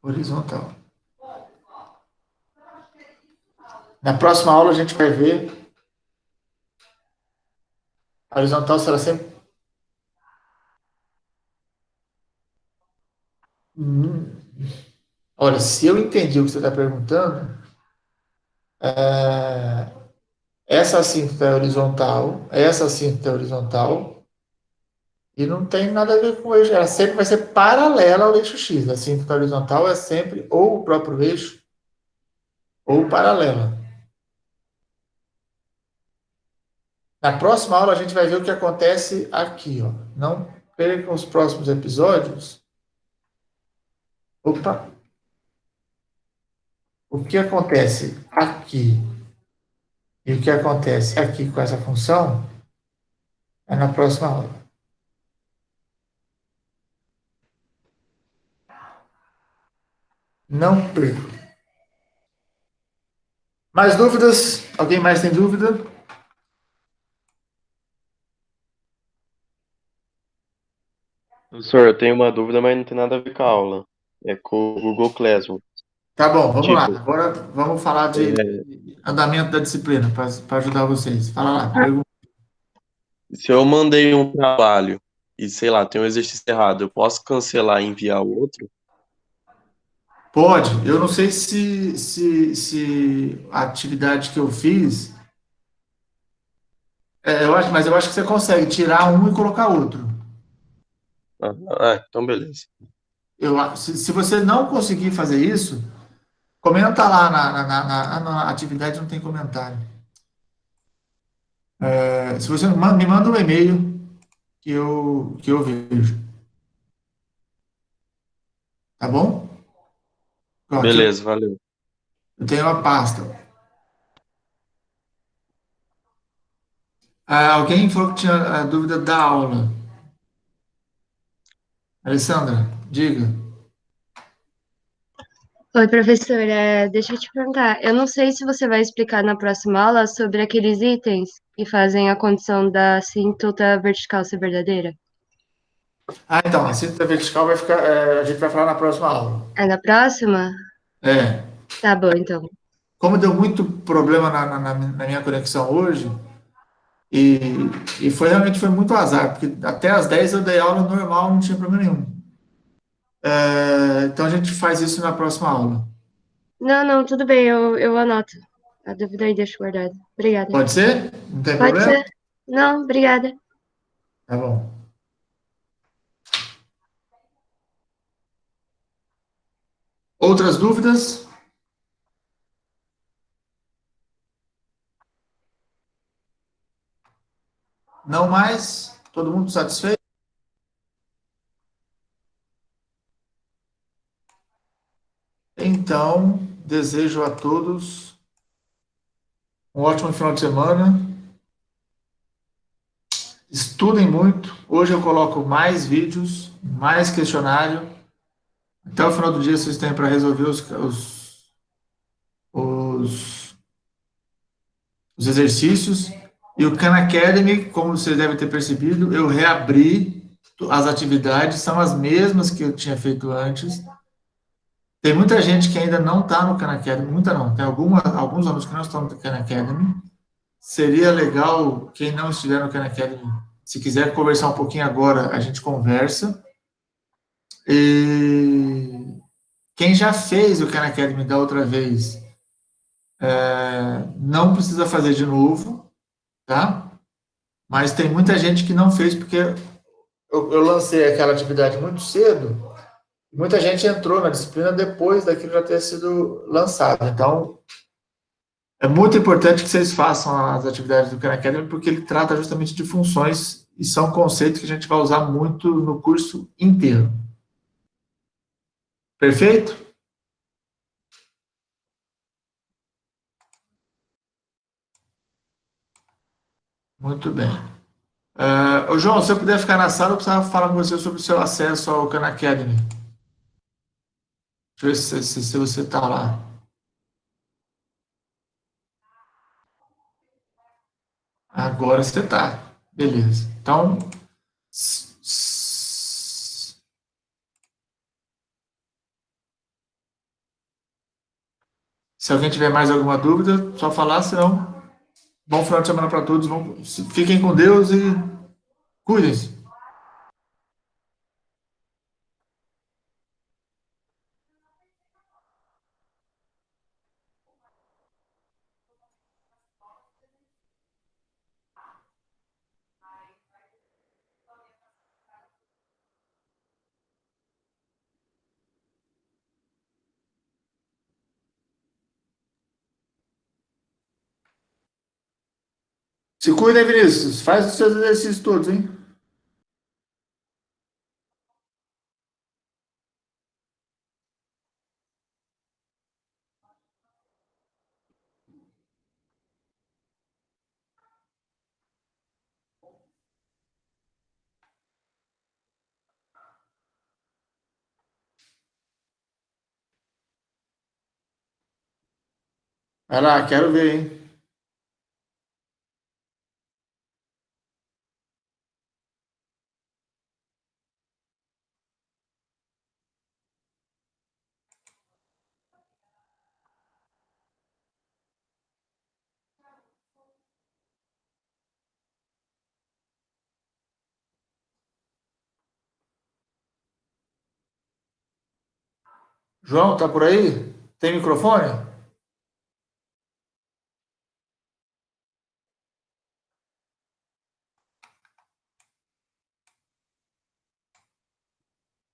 Horizontal. Na próxima aula a gente vai ver a horizontal será sempre... Olha, se eu entendi o que você está perguntando, essa assíntota é horizontal, essa assíntota é horizontal, e não tem nada a ver com o eixo, ela sempre vai ser paralela ao eixo x. A assíntota horizontal é sempre ou o próprio eixo, ou paralela. Na próxima aula a gente vai ver o que acontece aqui, ó. Não percam os próximos episódios, Opa! O que acontece aqui e o que acontece aqui com essa função é na próxima aula. Não perca. Mais dúvidas? Alguém mais tem dúvida? Professor, eu tenho uma dúvida, mas não tem nada a ver com a aula. É com o Google Classroom. Tá bom, vamos lá. Tipo, Agora vamos falar de andamento da disciplina para ajudar vocês. Fala lá, pergunta. se eu mandei um trabalho e, sei lá, tem um exercício errado, eu posso cancelar e enviar o outro? Pode. Eu não sei se a atividade que eu fiz, mas eu acho que você consegue tirar um e colocar outro. Então beleza. Se você não conseguir fazer isso, comenta lá na atividade, não tem comentário. Se você me manda um e-mail que eu vejo. Tá bom? Ó, aqui Beleza, valeu. eu tenho uma pasta. Alguém falou que tinha a dúvida da aula. Alessandra, diga. Oi, professor, deixa eu te perguntar. Eu não sei se você vai explicar na próxima aula sobre aqueles itens que fazem a condição da assíntota vertical ser verdadeira. Então, a cinta vertical vai ficar, a gente vai falar na próxima aula. É na próxima? É, Tá bom, então. como deu muito problema na minha conexão hoje, e, realmente foi muito azar, porque até às 10 eu dei aula normal, não tinha problema nenhum. Então a gente faz isso na próxima aula. Não, tudo bem, eu anoto. A dúvida aí deixo guardada. Obrigada. Pode ser? Não tem Pode problema? ser. Não, obrigada. Tá bom. Outras dúvidas? Não mais? Todo mundo satisfeito? Então, desejo a todos um ótimo final de semana. Estudem muito. Hoje eu coloco mais vídeos, mais questionário. Até o final do dia vocês têm para resolver os, os exercícios. E o Khan Academy, como vocês devem ter percebido, eu reabri as atividades, são as mesmas que eu tinha feito antes. Tem muita gente que ainda não está no Khan Academy, muita não, tem alguns alunos que não estão no Khan Academy. Seria legal, quem não estiver no Khan Academy, se quiser conversar um pouquinho agora, a gente conversa. E quem já fez o Khan Academy da outra vez, não precisa fazer de novo, tá? Mas tem muita gente que não fez porque eu lancei aquela atividade muito cedo. Muita gente entrou na disciplina depois daquilo já ter sido lançado. Então, é muito importante que vocês façam as atividades do Khan Academy, porque ele trata justamente de funções e são conceitos que a gente vai usar muito no curso inteiro. Perfeito? Muito bem. Ô João, se eu puder ficar na sala, eu precisava falar com você sobre o seu acesso ao Khan Academy. Deixa eu ver se você está lá. Agora você está. Beleza. Então, se alguém tiver mais alguma dúvida, só falar, senão, bom final de semana para todos. Fiquem com Deus e cuidem-se. Se cuidem, Vinícius. Faz os seus exercícios todos, hein? Vai lá, quero ver, hein? João, tá por aí? Tem microfone?